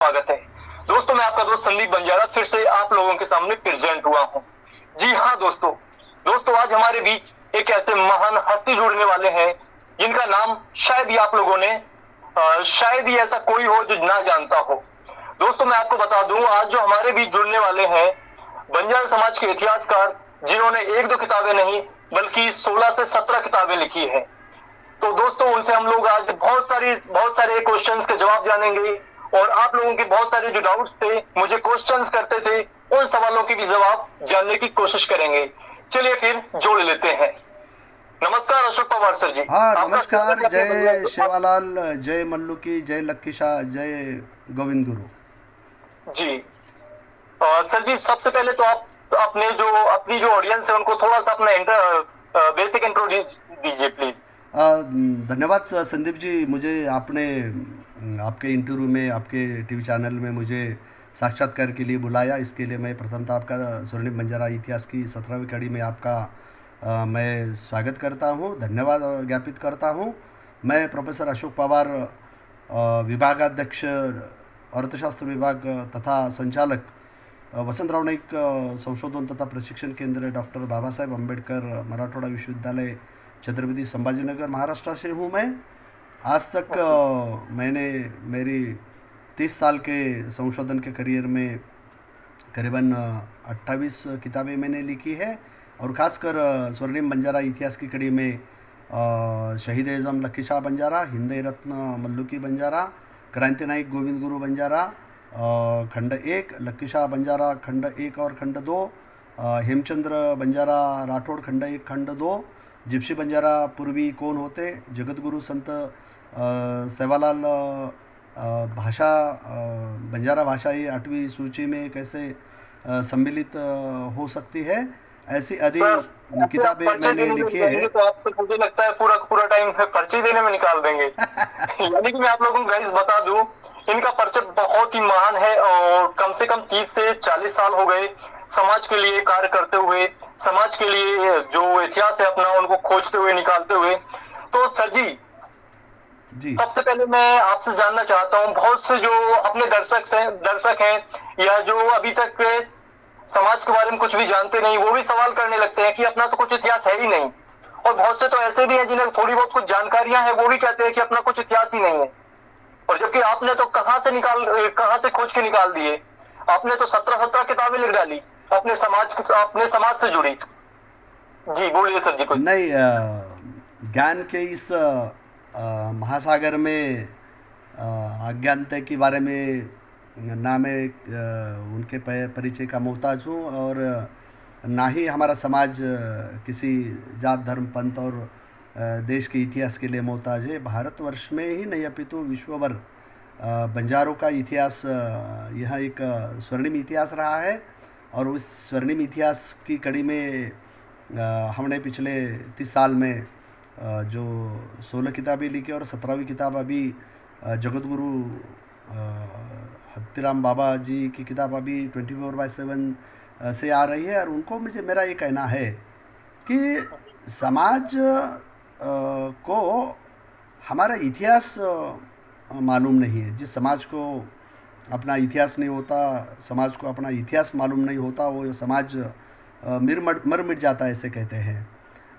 स्वागत है। दोस्तों, मैं आपका दोस्त संदीप बंजारा फिर से आप लोगों के सामने प्रेजेंट हुआ हूं। जी हाँ दोस्तों आज हमारे बीच एक ऐसे महान हस्ती जुड़ने वाले हैं जिनका नाम शायद ही आप लोगों ने शायद ही ऐसा कोई हो जो ना जानता हो। दोस्तों, मैं आपको बता दूं, आज जो हमारे बीच जुड़ने वाले हैं बंजारा समाज के इतिहासकार, जिन्होंने एक दो किताबें नहीं बल्कि 16 से 17 किताबें लिखी हैं। तो दोस्तों, उनसे हम लोग आज बहुत सारे क्वेश्चंस के जवाब जानेंगे और आप लोगों के बहुत सारे जो डाउट्स थे, मुझे क्वेश्चंस करते थे, उन सवालों के भी जवाब जानने की कोशिश करेंगे। चलिए फिर जोड़ लेते हैं। नमस्कार अशोक पवार सर जी। हाँ नमस्कार। जय शेवालाल, जय मल्लू की, जय लक्की शाह, जय गोविंद गुरु। जी सर जी, सबसे पहले तो आप अपनी जो ऑडियंस है उनको थोड़ा सा अपना बेसिक इंट्रो दीजिए प्लीज। धन्यवाद संदीप जी, मुझे आपने आपके इंटरव्यू में, आपके टीवी चैनल में मुझे साक्षात्कार के लिए बुलाया। इसके लिए मैं प्रथमतः आपका स्वर्णिम बंजारा इतिहास की 17वीं कड़ी में आपका मैं स्वागत करता हूँ, धन्यवाद ज्ञापित करता हूँ। मैं प्रोफेसर अशोक पवार, विभागाध्यक्ष अर्थशास्त्र विभाग तथा संचालक वसंतराव नाईक संशोधन तथा प्रशिक्षण केंद्र डॉक्टर बाबा साहेब अम्बेडकर मराठवाड़ा विश्वविद्यालय छत्रपति संभाजीनगर महाराष्ट्र से हूँ मैं। आज तक मैंने मेरी 30 साल के संशोधन के करियर में करीबन 28 किताबें मैंने लिखी है और ख़ासकर स्वर्णिम बंजारा इतिहास की कड़ी में शहीद एज़म लक्की शाह बंजारा, हिंदे रत्न मल्लुकी बंजारा, क्रांति नायक गोविंद गुरु बंजारा खंड 1, लक्की शाह बंजारा खंड 1 और खंड 2, हेमचंद्र बंजारा राठौड़ खंड 1 खंड 2, जिप्सी बंजारा पूर्वी कौन होते, जगतगुरु संत सेवालाल भाषा बंजारा भाषा ये 8वीं सूची में कैसे सम्मिलित हो सकती है, ऐसी अधिक किताबें मैंने लिखी है। तो आप तो मुझे लगता है पूरा पूरा टाइम पर्ची देने में निकाल देंगे। यानी कि मैं आप लोगों को गाइस बता दूं, इनका परिचय बहुत ही महान है और कम से कम 30 से 40 साल हो गए समाज के लिए कार्य करते हुए, समाज के लिए जो इतिहास है अपना उनको खोजते हुए, निकालते हुए। तो सर जी, सबसे पहले मैं आपसे जानना चाहता हूँ, बहुत से जो अपने दर्शक हैं या जो अभी तक समाज के बारे में कुछ भी जानते नहीं, वो भी सवाल करने लगते हैं कि अपना तो कुछ इतिहास है ही नहीं। और बहुत से तो ऐसे भी हैं जिन्हें थोड़ी बहुत कुछ जानकारियां हैं, वो भी कहते हैं कि अपना कुछ इतिहास ही नहीं है। और जबकि आपने तो कहां से खोज के निकाल दिए। आपने तो 17 किताबें लिख डाली अपने समाज से जुड़ी। जी बोलिए सर जी कुछ। नहीं, ज्ञान के इस महासागर में अज्ञानता के बारे में ना मैं उनके परिचय का मोहताज हूँ और ना ही हमारा समाज किसी जात धर्म पंथ और देश के इतिहास के लिए मोहताज है। भारतवर्ष में ही नहीं अपितु विश्व भर बंजारों का इतिहास यह एक स्वर्णिम इतिहास रहा है। और उस स्वर्णिम इतिहास की कड़ी में हमने पिछले 30 साल में जो 16 किताबें लिखी और 17वीं किताब अभी जगत गुरु हत्तीराम बाबा जी की किताब अभी 24/7 से आ रही है। और उनको मेरा ये कहना है कि समाज को हमारा इतिहास मालूम नहीं है। जिस समाज को अपना इतिहास नहीं होता, समाज को अपना इतिहास मालूम नहीं होता, वो समाज मर मिट जाता है, ऐसे कहते हैं।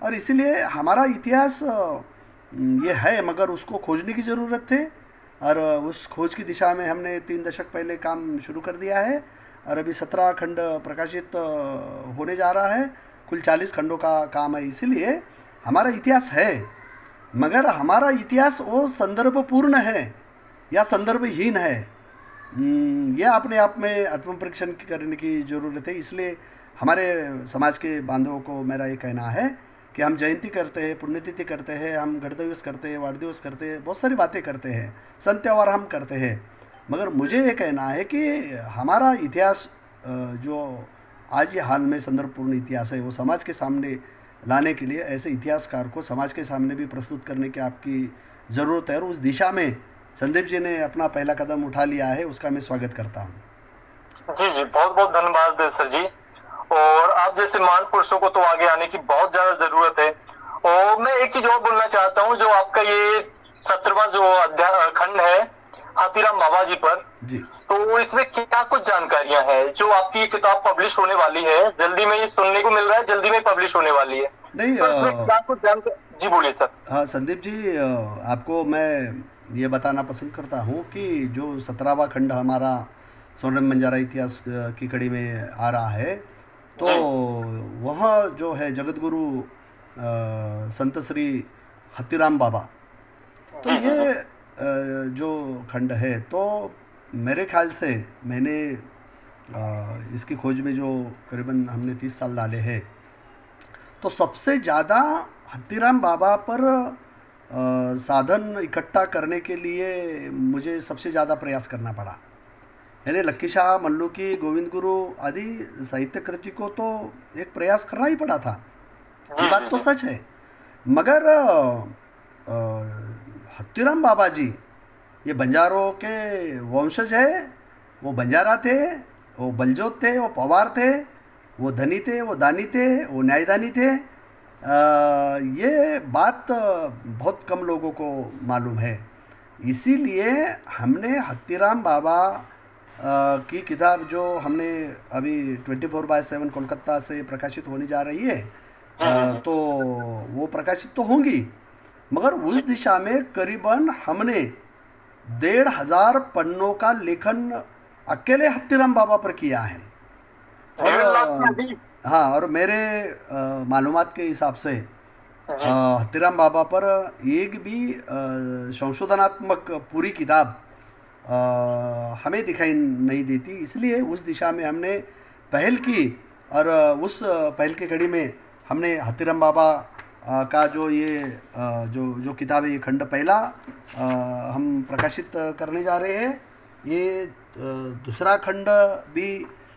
और इसीलिए हमारा इतिहास ये है, मगर उसको खोजने की ज़रूरत है। और उस खोज की दिशा में हमने 3 दशक पहले काम शुरू कर दिया है और अभी 17 खंड प्रकाशित होने जा रहा है। कुल 40 खंडों का काम है। इसीलिए हमारा इतिहास है, मगर हमारा इतिहास वो संदर्भपूर्ण है या संदर्भहीन है, यह अपने आप में आत्मपरीक्षण करने की ज़रूरत है। इसलिए हमारे समाज के बांधवों को मेरा ये कहना है कि हम जयंती करते हैं, पुण्यतिथि करते हैं, हम गण दिवस करते हैं, वाड़ दिवस करते हैं, बहुत सारी बातें करते हैं, संत त्यौहार हम करते हैं, मगर मुझे ये कहना है कि हमारा इतिहास जो आज ये हाल में संदर्भपूर्ण इतिहास है, वो समाज के सामने लाने के लिए ऐसे इतिहासकार को समाज के सामने भी प्रस्तुत करने की आपकी ज़रूरत है। और उस दिशा में संदीप जी ने अपना पहला कदम उठा लिया है, उसका मैं स्वागत करता हूँ। जी जी, बहुत बहुत धन्यवाद सर जी। और आप जैसे महान पुरुषों को तो आगे आने की बहुत ज्यादा जरूरत है। और मैं एक चीज और बोलना चाहता हूँ, जो आपका ये 17वां जो खंड है, हाथीराम बाबा जी पर। जी। तो इसमें क्या कुछ जानकारियां हैं जो आपकी किताब पब्लिश होने वाली है, जल्दी में ये सुनने को मिल रहा है, जल्दी में पब्लिश होने वाली है, नहीं तो इसमें क्या कुछ जानकारी, जी बोलिए सर। हाँ संदीप जी, आपको मैं ये बताना पसंद करता हूँ कि जो 17वां खंड हमारा स्वर्णिम बंजारा इतिहास की कड़ी में आ रहा है, तो जी वह जो है जगत गुरु संत श्री हत्तीराम बाबा, तो जी जी जी ये जो खंड है, तो मेरे ख्याल से मैंने इसकी खोज में जो करीबन हमने 30 साल डाले हैं, तो सबसे ज़्यादा हत्तीराम बाबा पर साधन इकट्ठा करने के लिए मुझे सबसे ज़्यादा प्रयास करना पड़ा। यानी लक्की शाह, मल्लुकी, गोविंद गुरु आदि साहित्य कृति को तो एक प्रयास करना ही पड़ा था, ये जी बात जी तो जी सच है। मगर हत्तीराम बाबा जी ये बंजारों के वंशज है, वो बंजारा थे, वो बलजोत थे, वो पवार थे, वो धनी थे, वो दानी थे, वो न्यायदानी थे। ये बात बहुत कम लोगों को मालूम है। इसीलिए हमने हत्तीराम बाबा की किताब जो हमने अभी 24/7 कोलकाता से प्रकाशित होने जा रही है, जी जी जी तो वो प्रकाशित तो होंगी, मगर जी। उस दिशा में करीबन हमने 1,500 पन्नों का लेखन अकेले हत्तीराम बाबा पर किया है। और 1.5 लाख से अधिक। हाँ, और मेरे मालूमात के हिसाब से जी हत्तीराम बाबा पर एक भी संशोधनात्मक पूरी किताब हमें दिखाई नहीं देती। इसलिए उस दिशा में हमने पहल की, और उस पहल की कड़ी में हमने हत्तीराम बाबा का जो ये जो जो किताब है, ये खंड पहला हम प्रकाशित करने जा रहे हैं। ये दूसरा खंड भी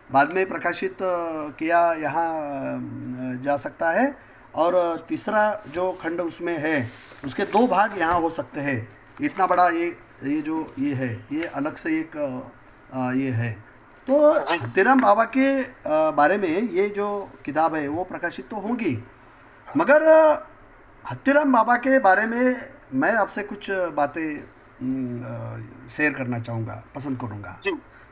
बाद में प्रकाशित किया यहाँ जा सकता है, और तीसरा जो खंड उसमें है, उसके 2 भाग यहाँ हो सकते हैं। इतना बड़ा ये जो ये है, ये अलग से एक ये है। तो जी हत्तीराम बाबा के बारे में ये जो किताब है वो प्रकाशित तो होंगी, मगर हत्तीराम बाबा के बारे में मैं आपसे कुछ बातें शेयर करना चाहूँगा, पसंद करूँगा। जी।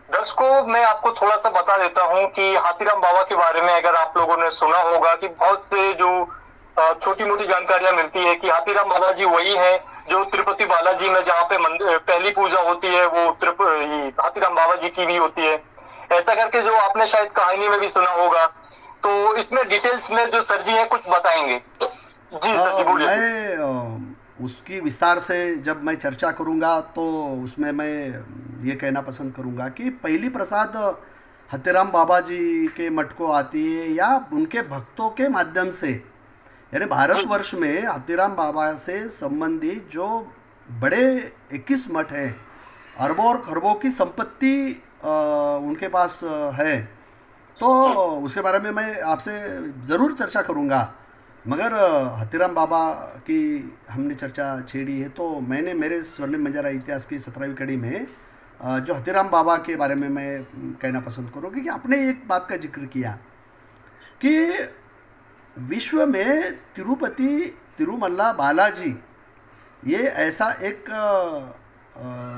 दर्शकों, मैं आपको थोड़ा सा बता देता हूँ कि हाथीराम बाबा के बारे में अगर आप लोगों ने सुना होगा कि बहुत से जो छोटी मोटी जानकारियां मिलती है कि हाथीराम बाबा जी वही है जो तिरुपति बालाजी में जहाँ पे मंदिर पहली पूजा होती है वो हाथीराम बाबा जी की भी होती है, ऐसा करके जो आपने शायद कहानी में भी सुना होगा। तो इसमें डिटेल्स में जो सर जी है कुछ बताएंगे। जी सर जी बोलिए सर। मैं उसकी विस्तार से जब मैं चर्चा करूँगा, तो उसमें मैं ये कहना पसंद करूँगा कि पहली प्रसाद हत्तीराम बाबा जी के मठ को आती है, या उनके भक्तों के माध्यम से। यानी जी भारतवर्ष में हत्तीराम बाबा से संबंधित जो बड़े 21 मठ हैं, अरबों और खरबों की संपत्ति उनके पास है, तो जी उसके बारे में मैं आपसे ज़रूर चर्चा करूँगा। मगर हत्तीराम बाबा की हमने चर्चा छेड़ी है, तो मैंने मेरे स्वर्णिम बंजारा इतिहास की 17वीं कड़ी में जो हत्तीराम बाबा के बारे में मैं कहना पसंद करूँगी कि आपने एक बात का जिक्र किया कि विश्व में तिरुपति तिरुमल्ला बालाजी ये ऐसा एक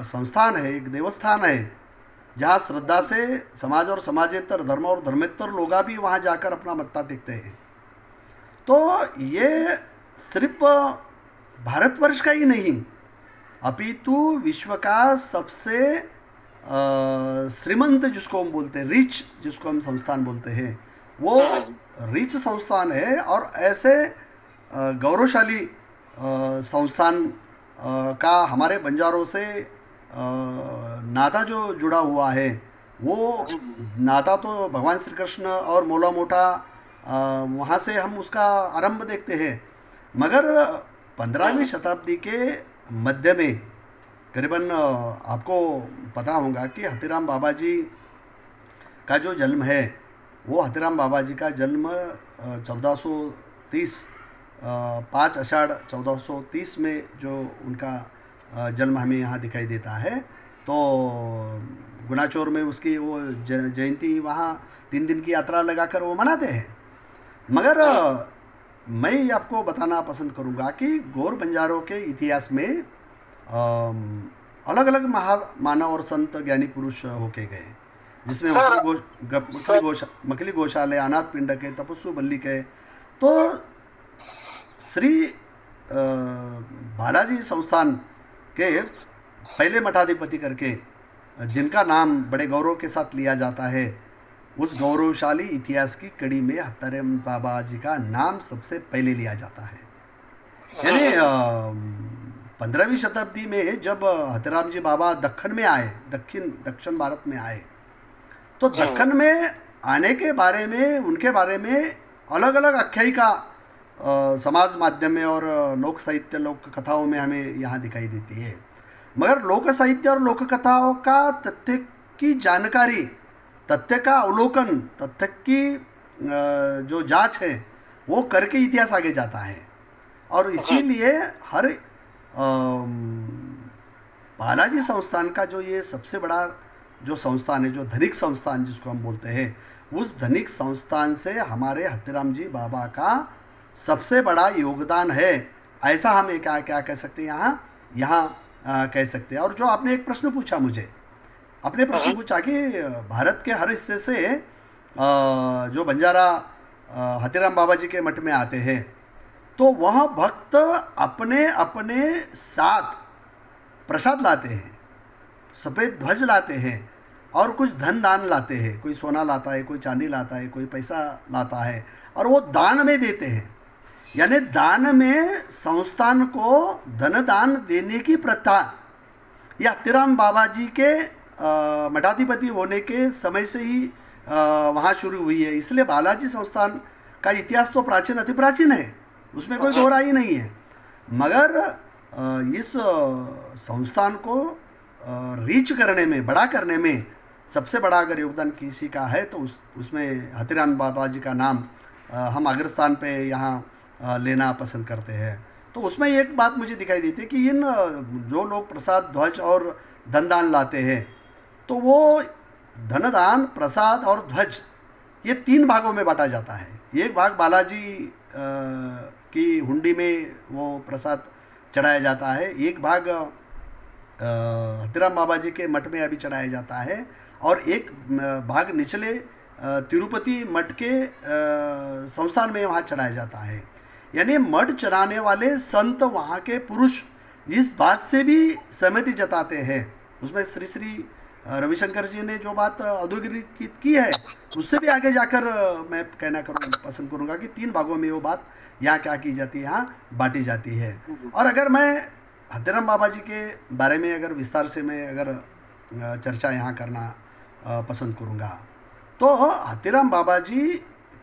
संस्थान है, एक देवस्थान है, जहाँ श्रद्धा से समाज और समाजेतर, धर्म और धर्मेतर लोग भी वहाँ जाकर अपना मत्था टेकते हैं। तो ये सिर्फ भारतवर्ष का ही नहीं, अपितु विश्व का सबसे श्रीमंत, जिसको हम बोलते हैं रिच, जिसको हम संस्थान बोलते हैं, वो जी जी रिच संस्थान है। और ऐसे गौरवशाली संस्थान का हमारे बंजारों से नाता जो जुड़ा हुआ है, वो जी जी नाता तो भगवान श्री कृष्ण और मोला मोटा वहाँ से हम उसका आरंभ देखते हैं। मगर 15वीं शताब्दी के मध्य में करीबन आपको पता होगा कि हत्तीराम बाबा जी का जो जन्म है, वो हत्तीराम बाबा जी का जन्म 1430 5 आषाढ़ 1430 में जो उनका जन्म हमें यहाँ दिखाई देता है। तो गुनाचोर में उसकी वो जयंती वहाँ 3 दिन की यात्रा लगाकर वो मनाते हैं। मगर जी मैं ये आपको बताना पसंद करूँगा कि गौर बंजारों के इतिहास में अलग अलग मानव और संत ज्ञानी पुरुष होके गए, जिसमें सर सर मकली घोषाल है, अनाथ पिंडक है, तपस्सु बल्लिक है। तो श्री बालाजी संस्थान के पहले मठाधिपति करके जिनका नाम बड़े गौरव के साथ लिया जाता है, उस गौरवशाली इतिहास की कड़ी में हत्याराम बाबा जी का नाम सबसे पहले लिया जाता है। जी यानी जी जी 15वीं शताब्दी में जब हत्याराम जी बाबा दक्षिण में आए, दक्षिण भारत में आए, तो जी दक्कन में आने के बारे में, उनके बारे में अलग अलग आख्यायिका समाज माध्यम में और लोक साहित्य लोक कथाओं में हमें यहाँ दिखाई देती है। मगर लोक साहित्य और लोक कथाओं का तथ्य की जानकारी, तथ्य का अवलोकन, तथ्य की जो जांच है वो करके इतिहास आगे जाता है। और जी इसीलिए हर बालाजी संस्थान का जो ये सबसे बड़ा जो संस्थान है, जो धनिक संस्थान जिसको हम बोलते हैं, उस धनिक संस्थान से हमारे हत्याराम जी बाबा का सबसे बड़ा योगदान है, ऐसा हम क्या क्या कह सकते हैं यहाँ यहाँ कह सकते हैं। और जो आपने एक प्रश्न पूछा मुझे, आपने प्रश्न जी पूछा कि भारत के हर हिस्से से जो बंजारा हत्याराम बाबा जी के मठ में आते हैं, तो वह भक्त अपने अपने साथ प्रसाद लाते हैं, सफ़ेद ध्वज लाते हैं और कुछ धन दान लाते हैं। कोई सोना लाता है, कोई चांदी लाता है, कोई पैसा लाता है, और वो दान में देते हैं। यानी दान में संस्थान को धन दान देने की प्रथा ये हत्याराम बाबा जी के मठाधिपति होने के समय से ही वहाँ शुरू हुई है। इसलिए बालाजी संस्थान का इतिहास तो प्राचीन, अति प्राचीन है, उसमें कोई जी दो राय नहीं है। मगर इस संस्थान को रीच करने में, बड़ा करने में सबसे बड़ा अगर योगदान किसी का है तो उसमें हत्याराम बाबा जी का नाम हम अग्रस्थान पे यहाँ लेना पसंद करते हैं। तो उसमें एक बात मुझे दिखाई देती है कि इन जो लोग प्रसाद, ध्वज और धनदान लाते हैं, तो वो धनदान, प्रसाद और ध्वज ये 3 भागों में बांटा जाता है। एक भाग बालाजी की हुंडी में वो प्रसाद चढ़ाया जाता है, एक भाग हत्याराम बाबा जी के मठ में अभी चढ़ाया जाता है, और एक भाग निचले तिरुपति मठ के संस्थान में वहाँ चढ़ाया जाता है। यानी मठ चढ़ाने वाले संत, वहाँ के पुरुष इस बात से भी सहमति जताते हैं। उसमें श्री श्री रविशंकर जी ने जो बात अधोरेखित की है, उससे भी आगे जाकर मैं कहना पसंद करूँगा कि 3 भागों में वो बात यहाँ क्या की जाती है, यहाँ बांटी जाती है। और अगर मैं हत्याराम बाबा जी के बारे में अगर विस्तार से मैं अगर चर्चा यहाँ करना पसंद करूँगा, तो हत्याराम बाबा जी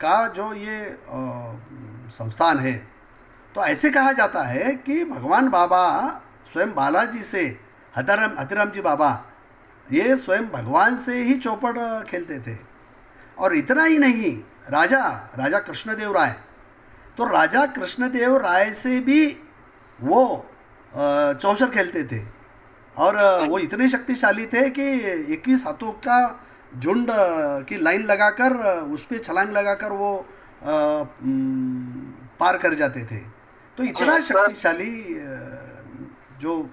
का जो ये संस्थान है, तो ऐसे कहा जाता है कि भगवान बाबा स्वयं बालाजी से, हत्याराम जी बाबा ये स्वयं भगवान से ही चौपड़ खेलते थे। और इतना ही नहीं, राजा कृष्णदेव राय, तो राजा कृष्णदेव राय से भी वो चौसर खेलते थे। और वो इतने शक्तिशाली थे कि 21 हाथों का झुंड की लाइन लगाकर उस पर छलांग लगाकर वो पार कर जाते थे। तो इतना शक्तिशाली जो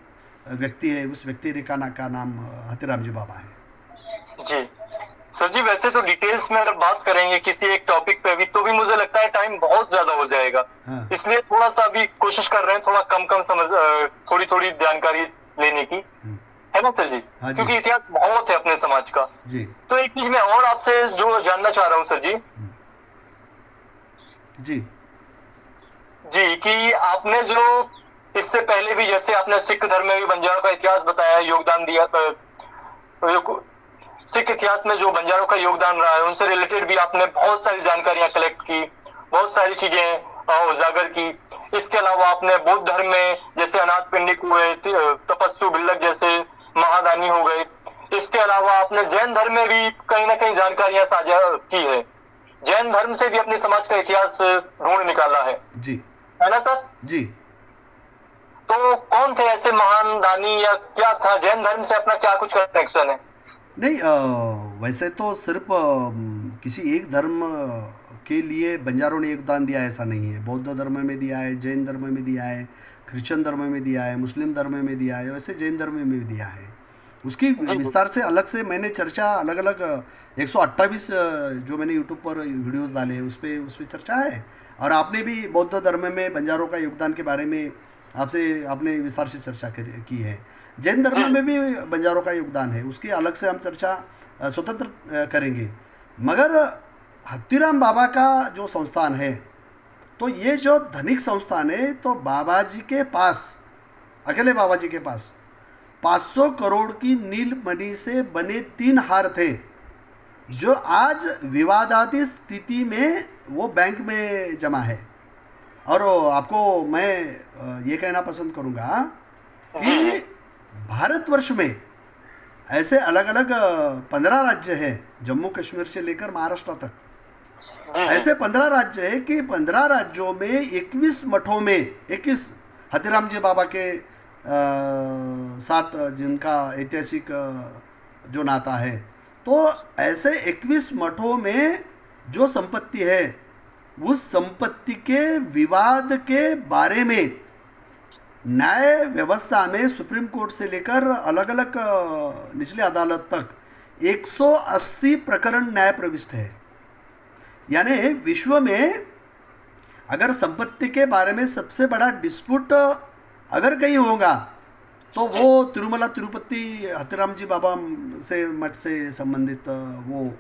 व्यक्ति है, उस व्यक्ति रेखा का नाम हत्याराम जी बाबा है। जी सर जी, वैसे तो डिटेल्स में अगर बात करेंगे किसी एक टॉपिक पे भी, तो भी मुझे लगता है टाइम बहुत ज्यादा हो जाएगा। हाँ। इसलिए थोड़ा सा अभी कोशिश कर रहे हैं, थोड़ा कम समझ, थोड़ी थोड़ी जानकारी लेने की, है ना सर जी? हाँ जी। क्योंकि इतिहास बहुत है अपने समाज का जी तो एक चीज मैं और आपसे जो जानना चाह रहा हूँ सर जी, जी जी कि आपने जो इससे पहले भी, जैसे आपने सिख धर्म में भी बंजारों का इतिहास बताया, योगदान दिया, सिख इतिहास में जो बंजारों का योगदान रहा है उनसे रिलेटेड भी आपने बहुत सारी जानकारियां कलेक्ट की, बहुत सारी चीजें उजागर की। इसके अलावा आपने बौद्ध धर्म में जैसे अनाथ पिंडिक हुए, तपस्सु बिल्लक जैसे महादानी हो गए, इसके अलावा आपने जैन धर्म में भी कहीं ना कहीं जानकारियां साझा की है, जैन धर्म से भी अपने समाज का इतिहास ढूंढ निकाला है जी ना सर? जी। तो कौन थे ऐसे महान दानी, या क्या था जैन धर्म से अपना क्या कुछ कनेक्शन है? नहीं, वैसे तो सिर्फ किसी एक धर्म के लिए बंजारों ने योगदान दिया ऐसा नहीं है। बौद्ध धर्म में दिया है, जैन धर्म में दिया है, क्रिश्चियन धर्म में दिया है, मुस्लिम धर्म में दिया है, वैसे जैन धर्म में भी दिया है। उसकी जी जी। विस्तार से अलग से मैंने चर्चा अलग अलग 128 जो मैंने यूट्यूब पर वीडियोस डाले हैं उस पे चर्चा है। और आपने भी बौद्ध धर्म में बंजारों का योगदान के बारे में आपसे आपने विस्तार से चर्चा की है। जैन जी धर्म में भी बंजारों का योगदान है, उसकी अलग से हम चर्चा स्वतंत्र करेंगे। मगर हत्तीराम बाबा का जो संस्थान है, तो ये जो धनिक संस्थान है, तो बाबा जी के पास, अकेले बाबा जी के पास 500 करोड़ की नीलमणि से बने 3 हार थे, जो आज विवादातीत स्थिति में वो बैंक में जमा है। और आपको मैं ये कहना पसंद करूँगा जी कि जी। भारतवर्ष में ऐसे अलग अलग 15 राज्य हैं, जम्मू कश्मीर से लेकर महाराष्ट्र तक। जी जी। ऐसे 15 राज्य है कि 15 राज्यों में 21 मठों में 21 हतीराम जी बाबा के साथ जिनका ऐतिहासिक जो नाता है, तो ऐसे 21 मठों में जो संपत्ति है, उस संपत्ति के विवाद के बारे में न्याय व्यवस्था में सुप्रीम कोर्ट से लेकर अलग अलग निचली अदालत तक 180 प्रकरण न्याय प्रविष्ट है। यानी विश्व में अगर संपत्ति के बारे में सबसे बड़ा डिस्प्यूट अगर कहीं होगा, तो वो तिरुमला तिरुपति हतीराम जी बाबा से मठ से संबंधित वो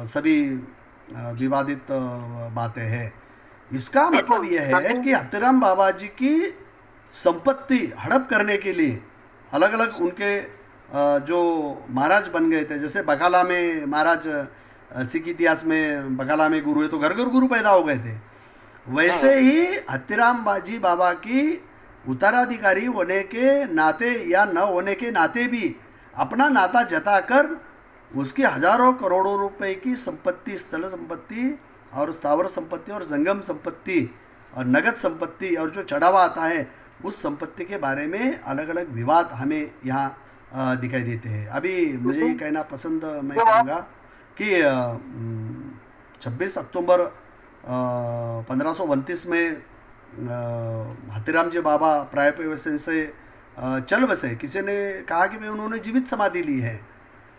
सभी विवादित बातें हैं। इसका मतलब बिल्कुल यह है सभी। कि हतीराम बाबा जी की संपत्ति हड़प करने के लिए अलग अलग उनके जो महाराज बन गए थे, जैसे बकाला में महाराज, सिख इतिहास में बकाला में गुरु है तो घर घर गुरु पैदा हो गए थे, वैसे ही हत्तीराम बाजी बाबा की उत्तराधिकारी होने के नाते या न होने के नाते भी अपना नाता जताकर उसकी हजारों करोड़ों रुपए की संपत्ति, स्थल संपत्ति और स्थावर संपत्ति और जंगम संपत्ति और नगद संपत्ति और जो चढ़ावा आता है, उस संपत्ति के बारे में अलग अलग विवाद हमें यहाँ दिखाई देते हैं। अभी मुझे ये कहना पसंद मैं जब आप करूँगा कि 26 अक्टूबर 1529 में हतीराम जी बाबा प्रायोपवेशन से चल बसे। किसी ने कहा कि भाई उन्होंने जीवित समाधि ली है,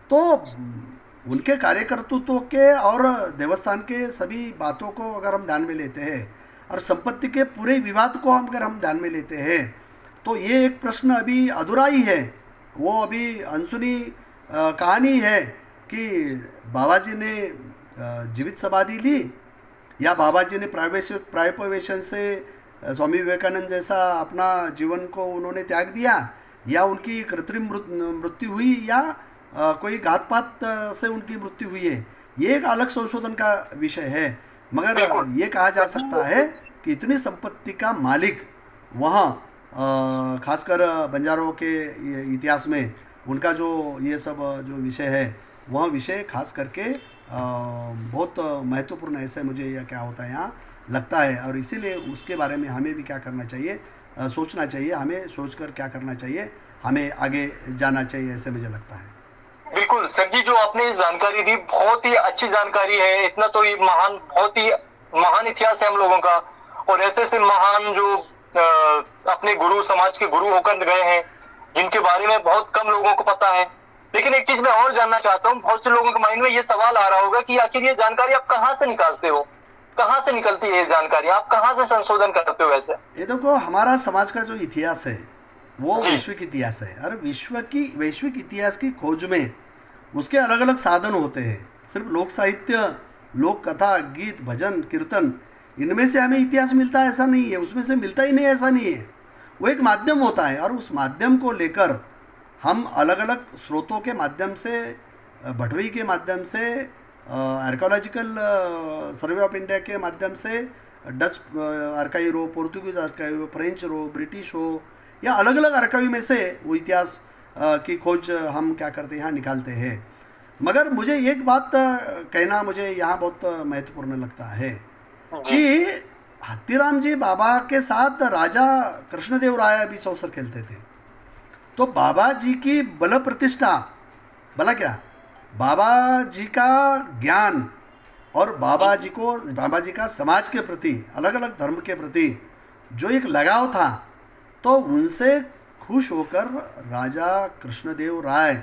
तो उनके कार्यकर्तृत्व के और देवस्थान के सभी बातों को अगर हम ध्यान में लेते हैं और संपत्ति के पूरे विवाद को अगर हम ध्यान में लेते हैं, तो ये एक प्रश्न अभी अधूरा ही है। वो अभी अनसुनी कहानी है कि बाबा जी ने जीवित समाधि ली या बाबा जी ने प्रायोपवेशन से स्वामी विवेकानंद जैसा अपना जीवन को उन्होंने त्याग दिया, या उनकी कृत्रिम मृत्यु हुई, या कोई घात पात से उनकी मृत्यु हुई है। ये एक अलग संशोधन का विषय है, मगर ये कहा जा सकता है कि इतनी संपत्ति का मालिक वहाँ खासकर बंजारों के इतिहास में उनका जो ये सब जो विषय है, वह विषय खास करके बहुत महत्वपूर्ण ऐसे मुझे यह क्या होता है यहाँ लगता है। और इसीलिए उसके बारे में हमें भी क्या करना चाहिए, सोचना चाहिए, हमें सोचकर क्या करना चाहिए, हमें आगे जाना चाहिए, ऐसे मुझे लगता है। बिल्कुल सर जी, जो आपने जानकारी दी बहुत ही अच्छी जानकारी है। इतना तो ये महान, बहुत ही महान इतिहास है हम लोगों का, और ऐसे ऐसे महान जो अपने गुरु, समाज के गुरु होकर गए हैं, जिनके बारे में बहुत कम लोगों को पता है। लेकिन एक चीज मैं और जानना चाहता हूँ, बहुत से लोगों के माइंड में ये सवाल आ रहा होगा कि आखिर ये जानकारी आप कहाँ से निकालते हो, कहाँ से निकलती है ये जानकारी, आप कहाँ से संशोधन करते हो? ऐसे ये देखो, हमारा समाज का जो इतिहास है वो जी वैश्विक इतिहास है, और वैश्विक इतिहास की खोज में उसके अलग अलग साधन होते हैं। सिर्फ लोक साहित्य, लोक कथा, गीत, भजन, कीर्तन, इनमें से हमें इतिहास मिलता है ऐसा नहीं है, उसमें से मिलता ही नहीं ऐसा नहीं है। वो एक माध्यम होता है, और उस माध्यम को लेकर हम अलग अलग स्रोतों के माध्यम से, भटवी के माध्यम से, आर्कोलॉजिकल सर्वे ऑफ इंडिया के माध्यम से, डच आर्काइव हो, पोर्तुगीज आर्काइव हो, फ्रेंच हो, ब्रिटिश हो, या अलग अलग आर्काइव में से वो इतिहास की खोज हम क्या करते हैं, यहाँ निकालते हैं। मगर मुझे एक बात कहना मुझे यहाँ बहुत महत्वपूर्ण लगता है कि हत्तीराम जी बाबा के साथ राजा कृष्णदेव राय भी चौसर खेलते थे। तो बाबा जी की बल प्रतिष्ठा, भला क्या, बाबा जी का ज्ञान और बाबा जी का समाज के प्रति, अलग अलग धर्म के प्रति जो एक लगाव था, तो उनसे खुश होकर राजा कृष्णदेव राय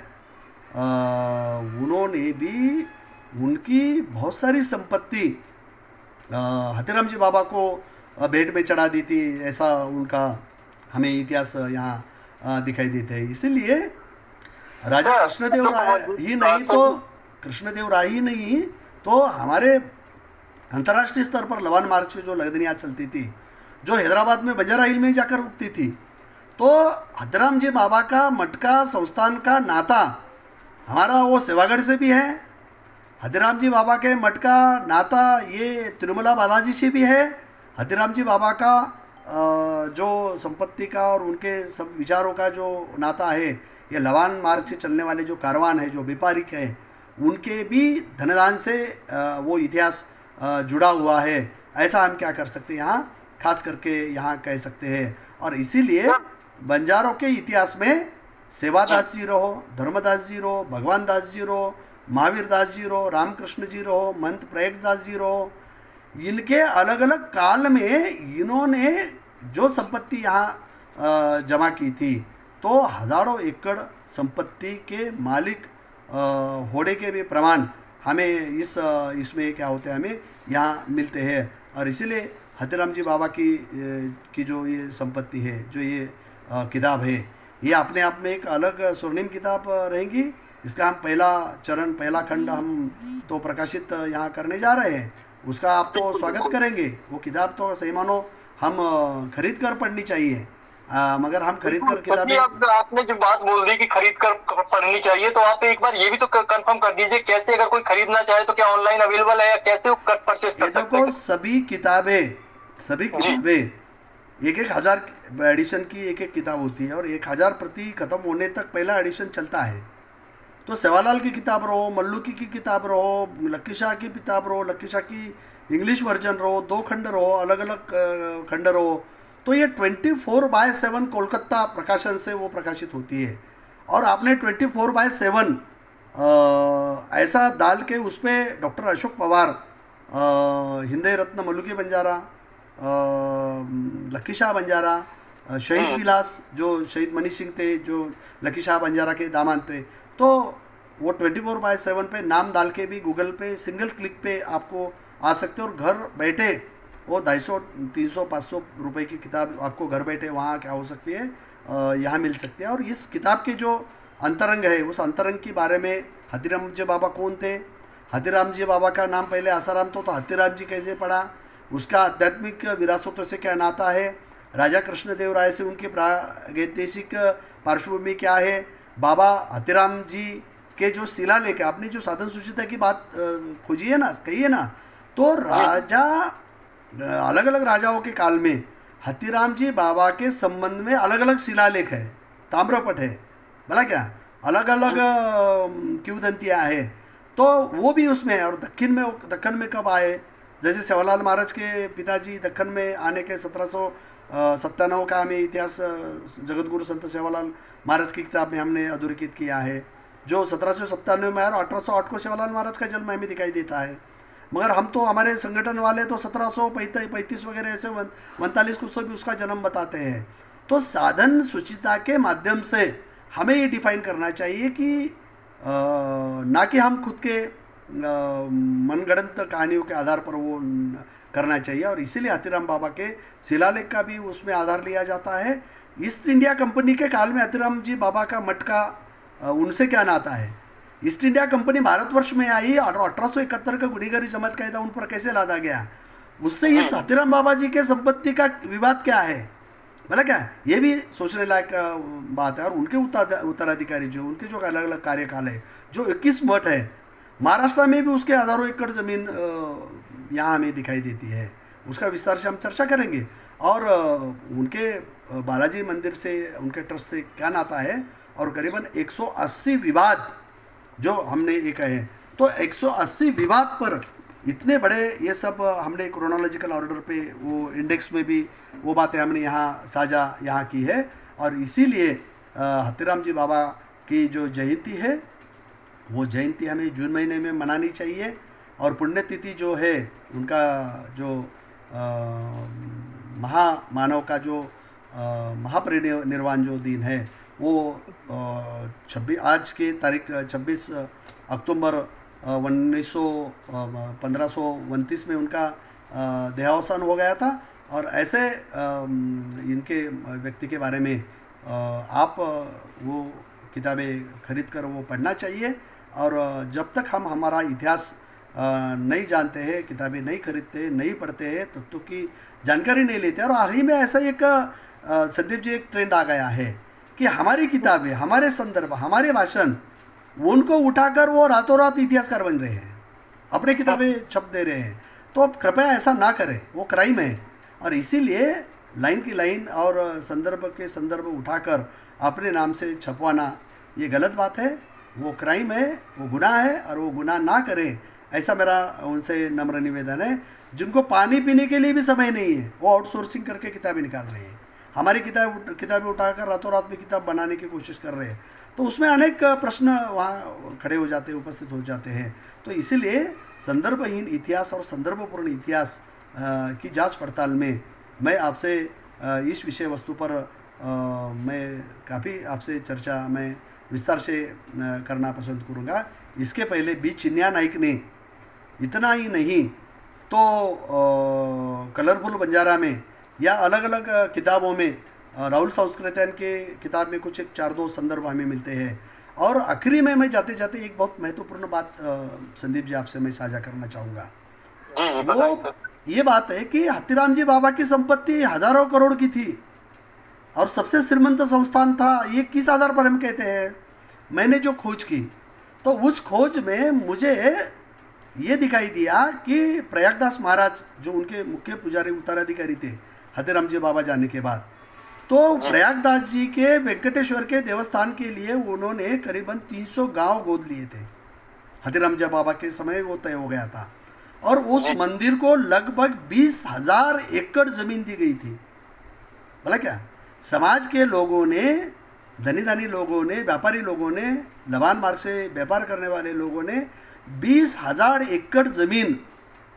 उन्होंने भी उनकी बहुत सारी संपत्ति हतीराम जी बाबा को भेंट में चढ़ा दी थी, ऐसा उनका हमें इतिहास यहाँ दिखाई देता है। इसीलिए राजा अच्छा, कृष्णदेव तो राय ही नहीं तो तो कृष्णदेव राय ही नहीं तो हमारे अंतर्राष्ट्रीय स्तर पर लवान मार्ग से जो लदनियाँ चलती थी, जो हैदराबाद में बंजारा हिल में जाकर रुकती थी, तो हथराम जी बाबा का मटका संस्थान का नाता हमारा वो सेवागढ़ से भी है। हथीराम जी बाबा के मठ का नाता ये तिरुमला बालाजी से भी है। हथीराम जी बाबा का जो संपत्ति का और उनके सब विचारों का जो नाता है, ये लवान मार्ग से चलने वाले जो कारवान है, जो व्यापारिक है, उनके भी धनदान से वो इतिहास जुड़ा हुआ है। ऐसा हम क्या कर सकते हैं यहाँ, खास करके यहाँ कह सकते हैं। और इसीलिए बंजारों के इतिहास में सेवादास जी रहो, धर्मदास जी रहो, भगवान दास जी रहो, महावीर दास जी रहो, रामकृष्ण जी रहो, महंत प्रयागदास जी रहो, इनके अलग अलग काल में इन्होंने जो संपत्ति यहाँ जमा की थी, तो हजारों एकड़ संपत्ति के मालिक होने के भी प्रमाण हमें इसमें क्या होते हैं, हमें यहाँ मिलते हैं। और इसीलिए हथीराम जी बाबा की जो ये संपत्ति है, जो ये किताब है, ये अपने आप में एक अलग स्वर्णिम किताब रहेंगी। इसका हम पहला चरण, पहला खंड हम तो प्रकाशित यहाँ करने जा रहे हैं। उसका आप तो बिल्कुल स्वागत बिल्कुल। करेंगे। वो किताब तो सही मानो हम खरीद कर पढ़नी चाहिए। मगर हम खरीद बिल्कुल कर चलिए, किताबें अब आपने जो बात बोल दी कि खरीद कर पढ़नी चाहिए, तो आप एक बार ये भी तो कंफर्म कर दीजिए, कैसे अगर कोई खरीदना चाहे तो क्या ऑनलाइन अवेलेबल है या कैसे वो परचेज ये कर सकते देखो, हैं? सभी जी। किताबें एक एक हज़ार एडिशन की एक एक किताब होती है, और 1000 प्रति ख़त्म होने तक पहला एडिशन चलता है। तो सेवालाल की किताब रहो, मल्लू की किताब रहो, लक्की शाह की किताब रहो, लक्की शाह की इंग्लिश वर्जन रहो, 2 खंड रहो, अलग अलग खंड रहो, तो ये 24/7 कोलकाता प्रकाशन से वो प्रकाशित होती है। और आपने 24/7 ऐसा डाल के उस पर डॉक्टर अशोक पवार, हिंदे रत्न मल्लुकी बंजारा, लक्की शाह बंजारा, शहीद हम्म। विलास जो शहीद मनी सिंह थे, जो लक्की शाह बंजारा के दामाद थे, तो वो 24/7 पे नाम डाल के भी गूगल पे सिंगल क्लिक पे आपको आ सकते हो, और घर बैठे वो 250, 300, 500 रुपए की किताब आपको घर बैठे वहाँ क्या हो सकती है, यहाँ मिल सकती है। और इस किताब के जो अंतरंग है, उस अंतरंग के बारे में, हथीराम जी बाबा कौन थे, हथीराम जी बाबा का नाम पहले आसाराम तो हथीराम जी कैसे पड़ा, उसका आध्यात्मिक विरासतों से क्या नाता है, राजा कृष्णदेव राय से उनकी प्रागैतिहासिक पार्श्वभूमि क्या है, बाबा हथीराम जी के जो शिलालेख है, आपने जो साधन सुचिता की बात खोजी है ना, कही है ना, तो जी। राजा अलग अलग राजाओं के काल में हथीराम जी बाबा के संबंध में अलग अलग शिलालेख है, ताम्रपट है, भला क्या, अलग अलग जी। किंवदंतियाँ हैं, तो वो भी उसमें है। और दक्कन में कब आए, जैसे सेवालाल महाराज के पिताजी दक्कन में आने के 1797 का हमें इतिहास जगतगुरु संत सेवालाल महाराज की किताब में हमने अधोरेखित किया है, जो 1797 में आया और 1808 को सेवालाल महाराज का जन्म हमें दिखाई देता है। मगर हम तो, हमारे संगठन वाले तो 1735 वगैरह ऐसे 49 कुछ तो भी उसका जन्म बताते हैं। तो साधन सुचिता के माध्यम से हमें ये डिफाइन करना चाहिए कि ना कि हम खुद के मनगढ़ंत कहानियों के आधार पर वो करना चाहिए। और इसीलिए हथीराम बाबा के शिलालेख का भी उसमें आधार लिया जाता है। ईस्ट इंडिया कंपनी के काल में हथीराम जी बाबा का मठ का उनसे क्या नाता है, ईस्ट इंडिया कंपनी भारतवर्ष में आई और 1871 का गुड़ीगरी जमात कायदा उन पर कैसे लादा गया, उससे जी। इस हथीराम बाबा जी के संपत्ति का विवाद क्या है, भला क्या है, ये भी सोचने लायक बात है। और उनके उत्तराधिकारी जो, उनके जो अलग अलग कार्यकाल है, जो 21 मठ है, महाराष्ट्र में भी उसके हजारों एकड़ ज़मीन यहाँ हमें दिखाई देती है। उसका विस्तार से हम चर्चा करेंगे। और उनके बालाजी मंदिर से, उनके ट्रस्ट से क्या नाता है, और करीबन 180 विवाद जो हमने ये कहे, तो 180 विवाद पर इतने बड़े ये सब हमने क्रोनोलॉजिकल ऑर्डर पे वो इंडेक्स में भी वो बातें हमने यहाँ साझा यहाँ की है। और इसीलिए हथीराम जी बाबा की जो जयंती है, वो जयंती हमें जून महीने में मनानी चाहिए। और पुण्यतिथि जो है, उनका जो महामानव का जो महापरिनिर्वाण जो दिन है वो 26 आज के तारीख 26 अक्टूबर 1529 में उनका देहावसान हो गया था। और ऐसे इनके व्यक्ति के बारे में आप वो किताबें खरीद कर वो पढ़ना चाहिए। और जब तक हम हमारा इतिहास नहीं जानते हैं, किताबें नहीं खरीदते, नहीं पढ़ते हैं, तब तो की जानकारी नहीं लेते। और हाल ही में ऐसा एक संदीप जी एक ट्रेंड आ गया है कि हमारी किताबें, हमारे संदर्भ, हमारे भाषण, उनको उठाकर वो रातों रात इतिहासकार बन रहे हैं, अपने किताबें छप दे रहे हैं। तो अब कृपया ऐसा ना करें, वो क्राइम है। और इसीलिए लाइन की लाइन और संदर्भ के संदर्भ उठाकर अपने नाम से छपवाना ये गलत बात है, वो क्राइम है, वो गुनाह है। और वो गुनाह ना करें, ऐसा मेरा उनसे नम्र निवेदन है। जिनको पानी पीने के लिए भी समय नहीं है, वो आउटसोर्सिंग करके किताबें निकाल रहे हैं, हमारी किताबें उठाकर रातों रात में किताब बनाने की कोशिश कर रहे हैं। तो उसमें अनेक प्रश्न वहाँ खड़े हो जाते हैं, उपस्थित हो जाते हैं। तो इसीलिए संदर्भहीन इतिहास और संदर्भपूर्ण इतिहास की जांच पड़ताल में मैं आपसे इस विषय वस्तु पर मैं काफ़ी आपसे चर्चा मैं विस्तार से करना पसंद करूँगा। इसके पहले बी चिन्या नाइक ने इतना ही नहीं तो कलरफुल बंजारा में या अलग अलग किताबों में राहुल सांस्कृत्यायन के किताब में कुछ एक 4-2 संदर्भ हमें मिलते हैं। और आखिरी में मैं जाते जाते एक बहुत महत्वपूर्ण बात संदीप जी आपसे मैं साझा करना चाहूँगा। वो ये बात है कि हत्तीराम जी बाबा की संपत्ति हजारों करोड़ की थी और सबसे श्रीमंत संस्थान था। ये किस आधार पर हम कहते हैं? मैंने जो खोज की, तो उस खोज में मुझे ये दिखाई दिया कि प्रयागदास महाराज जो उनके मुख्य पुजारी उत्तराधिकारी थे हत्तीराम जी बाबा जाने के बाद, तो प्रयागदास जी के वेंकटेश्वर के देवस्थान के लिए उन्होंने करीबन 300 गांव गोद लिए थे। हत्तीराम जी बाबा के समय वो तय हो गया था। और उस मंदिर को लगभग 20,000 एकड़ जमीन दी गई थी। बोला क्या? समाज के लोगों ने, धनी धनी लोगों ने, व्यापारी लोगों ने, लबान मार्ग से व्यापार करने वाले लोगों ने 20,000 एकड़ जमीन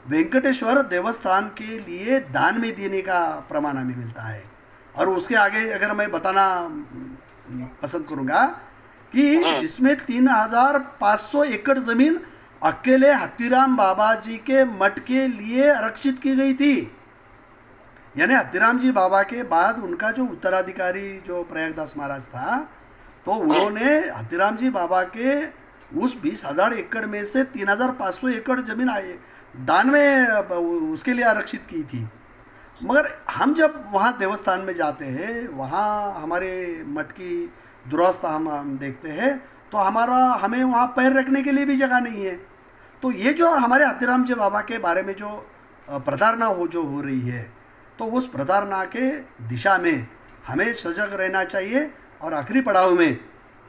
वेंकटेश्वर देवस्थान के लिए दान में देने का प्रमाण हमें मिलता है। और उसके आगे अगर मैं बताना पसंद करूंगा कि जिसमें 3,500 एकड़ जमीन अकेले हत्तीराम बाबा जी के मठ के लिए आरक्षित की गई थी। यानी हत्तीराम जी बाबा के बाद उनका जो उत्तराधिकारी जो प्रयागदास महाराज था, तो उन्होंने हत्तीराम जी बाबा के उस 20,000 एकड़ में से 3,500 एकड़ जमीन दान में उसके लिए आरक्षित की थी। मगर हम जब वहाँ देवस्थान में जाते हैं, वहाँ हमारे मठ की दुरावस्था हम देखते हैं, तो हमें वहाँ पैर रखने के लिए भी जगह नहीं है। तो ये जो हमारे हत्तीराम जी बाबा के बारे में जो प्रताड़ना हो रही है, तो उस प्रताड़ना के दिशा में हमें सजग रहना चाहिए। और आखिरी पड़ाव में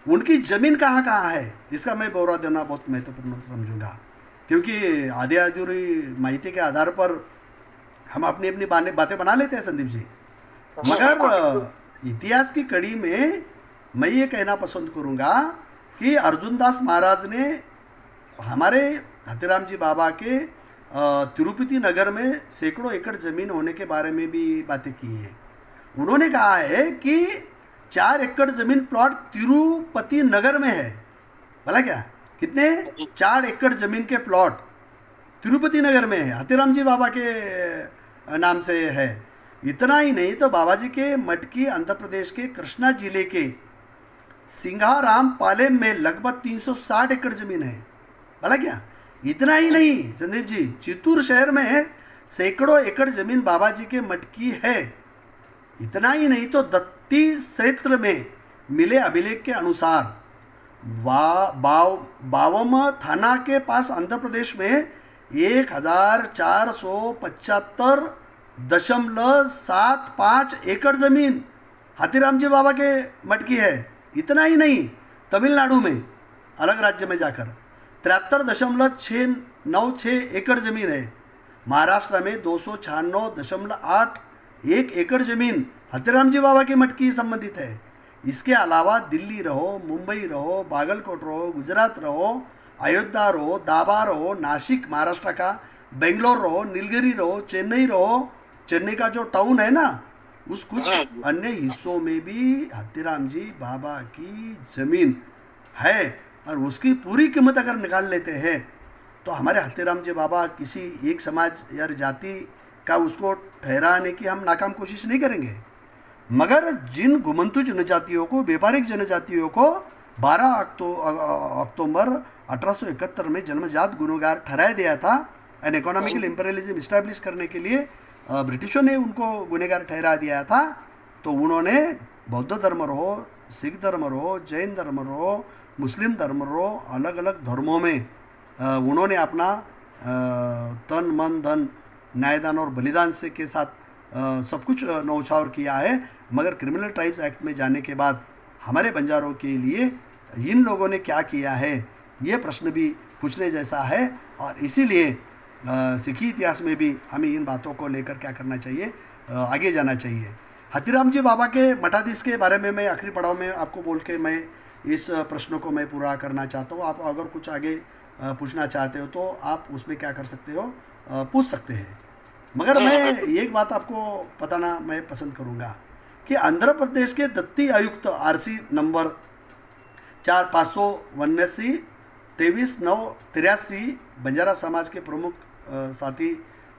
उनकी ज़मीन कहाँ कहाँ है, इसका मैं ब्यौरा देना बहुत महत्वपूर्ण समझूंगा। क्योंकि आधी अधूरी माहिती के आधार पर हम अपनी अपनी बातें बना लेते हैं संदीप जी। मगर इतिहास की कड़ी में मैं ये कहना पसंद करूँगा कि अर्जुनदास महाराज ने हमारे हत्तीराम जी बाबा के तिरुपति नगर में सैकड़ों एकड़ ज़मीन होने के बारे में भी बातें की है। उन्होंने कहा है कि 4 एकड़ ज़मीन प्लॉट तिरुपति नगर में है। भला क्या? कितने? 4 एकड़ ज़मीन के प्लॉट तिरुपति नगर में है, हत्तीराम जी बाबा के नाम से है। इतना ही नहीं तो बाबा जी के मठ की आंध्र प्रदेश के कृष्णा जिले के सिंघाराम पालेम में लगभग 360 एकड़ ज़मीन है। भला क्या? इतना ही नहीं संदीप जी, चित्तूर शहर में सैकड़ों एकड़ ज़मीन बाबा जी के मठ की है। इतना ही नहीं तो दत्ती क्षेत्र में मिले अभिलेख के अनुसार बावम थाना के पास आंध्र प्रदेश में 1475.75 एकड़ ज़मीन हत्तीराम जी बाबा के मठ की है। इतना ही नहीं, तमिलनाडु में अलग राज्य में जाकर 73.696 एकड़ ज़मीन है। महाराष्ट्र में 296.81 एकड़ ज़मीन हत्तीराम जी बाबा के मठ की संबंधित है। इसके अलावा दिल्ली रहो, मुंबई रहो, बागलकोट रहो, गुजरात रहो, अयोध्या रहो, दाबा रहो, नासिक महाराष्ट्र का, बेंगलोर रहो, नीलगिरी रहो, चेन्नई रहो, चेन्नई का जो टाउन है ना, उस कुछ जी अन्य हिस्सों में भी हत्तीराम जी बाबा की जमीन है, और उसकी पूरी कीमत अगर निकाल लेते हैं तो हमारे हत्तीराम जी बाबा किसी एक समाज या जाति का उसको ठहराने की हम नाकाम कोशिश नहीं करेंगे। मगर जिन घुमंतु जनजातियों को, व्यापारिक जनजातियों को 12 अक्टूबर 1871 में जन्मजात गुनहगार ठहराया दिया था, एन इकोनॉमिकल जी इम्पेरियलिज्म इस्टेब्लिश करने के लिए ब्रिटिशों ने उनको गुनहगार ठहरा दिया था। तो उन्होंने बौद्ध धर्म रहो, सिख धर्म रहो, जैन धर्म रहो, मुस्लिम धर्म रहो, अलग अलग धर्मों में उन्होंने अपना तन मन धन न्यायदान और बलिदान से के साथ सब कुछ न्यौछावर किया है। मगर क्रिमिनल ट्राइब्स एक्ट में जाने के बाद हमारे बंजारों के लिए इन लोगों ने क्या किया है, ये प्रश्न भी पूछने जैसा है। और इसीलिए सिखी इतिहास में भी हमें इन बातों को लेकर क्या करना चाहिए, आगे जाना चाहिए। हत्तीराम जी बाबा के मठाधीश के बारे में मैं आखिरी पड़ाव में आपको बोल के मैं इस प्रश्न को मैं पूरा करना चाहता हूँ। आप अगर कुछ आगे पूछना चाहते हो तो आप उसमें क्या कर सकते हो, पूछ सकते हैं। मगर जी मैं जी बिल्कुल। एक बात आपको बताना मैं पसंद करूँगा कि आंध्र प्रदेश के दत्ती आयुक्त आरसी नंबर 4579 23/9/83 बंजारा समाज के प्रमुख साथी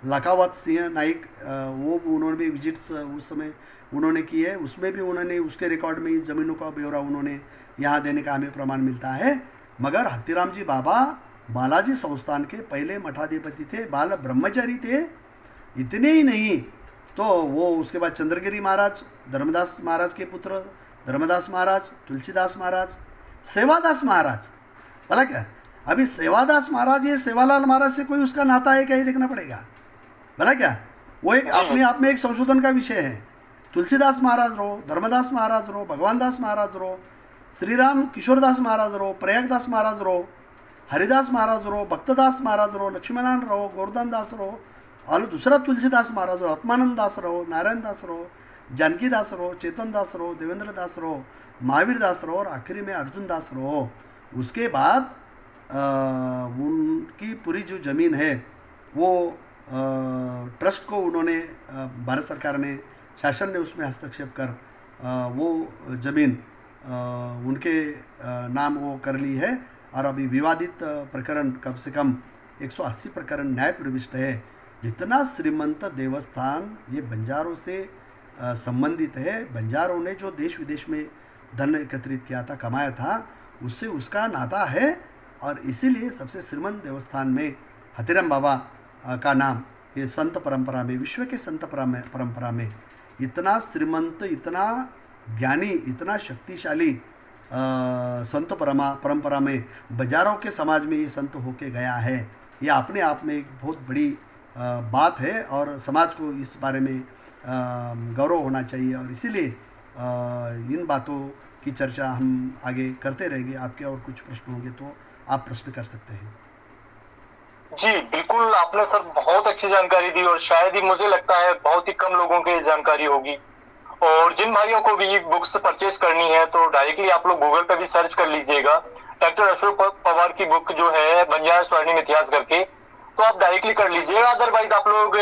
लखावत सिंह नाइक, वो उन्होंने भी विजिट्स उस समय उन्होंने की है। उसमें भी उन्होंने उसके रिकॉर्ड में ज़मीनों का ब्यौरा उन्होंने यहाँ देने का हमें प्रमाण मिलता है। मगर हत्तीराम जी बाबा बालाजी संस्थान के पहले मठाधिपति थे, बाल ब्रह्मचारी थे। इतने ही नहीं तो वो उसके बाद चंद्रगिरी महाराज, धर्मदास महाराज के पुत्र धर्मदास महाराज, तुलसीदास महाराज, सेवादास महाराज, भला क्या अभी सेवादास महाराज ये सेवालाल महाराज से कोई उसका नाता है क्या, ये देखना पड़ेगा। भला क्या वो एक जी अपने आप में एक संशोधन का विषय है। तुलसीदास महाराज रहो, धर्मदास महाराज रहो, भगवान दास महाराज रहो, श्रीराम किशोरदास महाराज रहो, प्रयागदास महाराज रहो, हरिदास महाराज रहो, भक्तदास महाराज रहो, लक्ष्मीनारायण रहो, गोवर्धन दास रहो, और दूसरा तुलसीदास महाराज रहो, आत्मानंद दास रहो, नारायण दास रहो, जानकी दास रहो, चेतन दास रहो, देवेंद्र दास रहो, महावीर दास रहो, और आखिरी में अर्जुन दास रहो। उसके बाद उनकी पूरी जो ज़मीन है वो ट्रस्ट को उन्होंने भारत सरकार ने, शासन ने उसमें हस्तक्षेप कर वो ज़मीन उनके नाम वो कर ली है। और अभी विवादित प्रकरण कम से कम 180 प्रकरण न्याय प्रविष्ट है। इतना श्रीमंत देवस्थान ये बंजारों से संबंधित है। बंजारों ने जो देश विदेश में धन एकत्रित किया था, कमाया था, उससे उसका नाता है। और इसीलिए सबसे श्रीमंत देवस्थान में हत्तीराम बाबा का नाम ये संत परंपरा में, विश्व के संत परंपरा में इतना श्रीमंत, इतना ज्ञानी, इतना शक्तिशाली संत परंपरा में बंजारों के समाज में ये संत होके गया है। ये अपने आप में एक बहुत बड़ी बात है और समाज को इस बारे में गौरव होना चाहिए। और इसीलिए इन बातों की चर्चा हम आगे करते रहेंगे। आपके और कुछ प्रश्न होंगे तो आप प्रश्न कर सकते हैं। जी बिल्कुल, आपने सर बहुत अच्छी जानकारी दी और शायद ही मुझे लगता है बहुत ही कम लोगों को ये जानकारी होगी। और जिन भाइयों को भी बुक्स परचेज करनी है तो डायरेक्टली आप लोग गूगल पे भी सर्च कर लीजिएगा, डॉक्टर अशोक पवार की बुक जो है बंजारा स्वर्णिम इतिहास करके, तो आप डायरेक्टली कर लीजिएगा। अदरवाइज आप लोग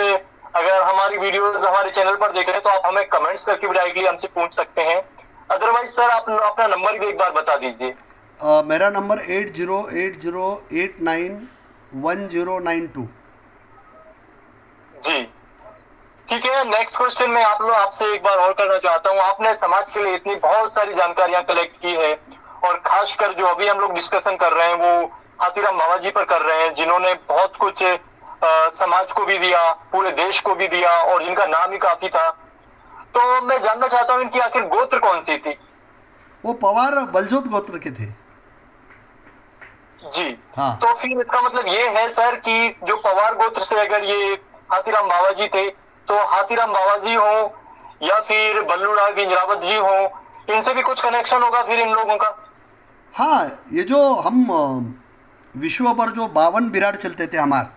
अगर हमारी वीडियोस हमारे चैनल पर देख रहे हैं तो आप हमें कमेंट्स करके भी डायरेक्टली हमसे पूछ सकते हैं। अदरवाइज सर आप अपना नंबर भी एक बार बता दीजिए। मेरा नंबर 8080891092। जी ठीक है। नेक्स्ट क्वेश्चन मैं आपसे एक बार और करना चाहता हूँ। आपने समाज के लिए इतनी बहुत सारी जानकारियां कलेक्ट की है और खासकर जो अभी हम लोग डिस्कशन कर रहे हैं वो हाथीराम बाबा जी पर कर रहे हैं, जिन्होंने बहुत कुछ समाज को भी दिया, पूरे देश को भी दिया और जिनका नाम ही काफी था। तो मैं जानना चाहता हूँ इनकी आखिर गोत्र कौन सी थी? वो पवार बलजोत गोत्र के थे। जी हाँ। तो फिर इसका मतलब ये है सर कि जो पवार गोत्र से अगर ये हाथीराम बाबा जी थे तो हाथीराम बाबा जी हो या फिर बल्लूराव गिंजरावत जी हो, इनसे भी कुछ कनेक्शन होगा फिर इन लोगों का? हाँ, ये जो हम विश्व भर जो 52 विराट चलते थे हमारे,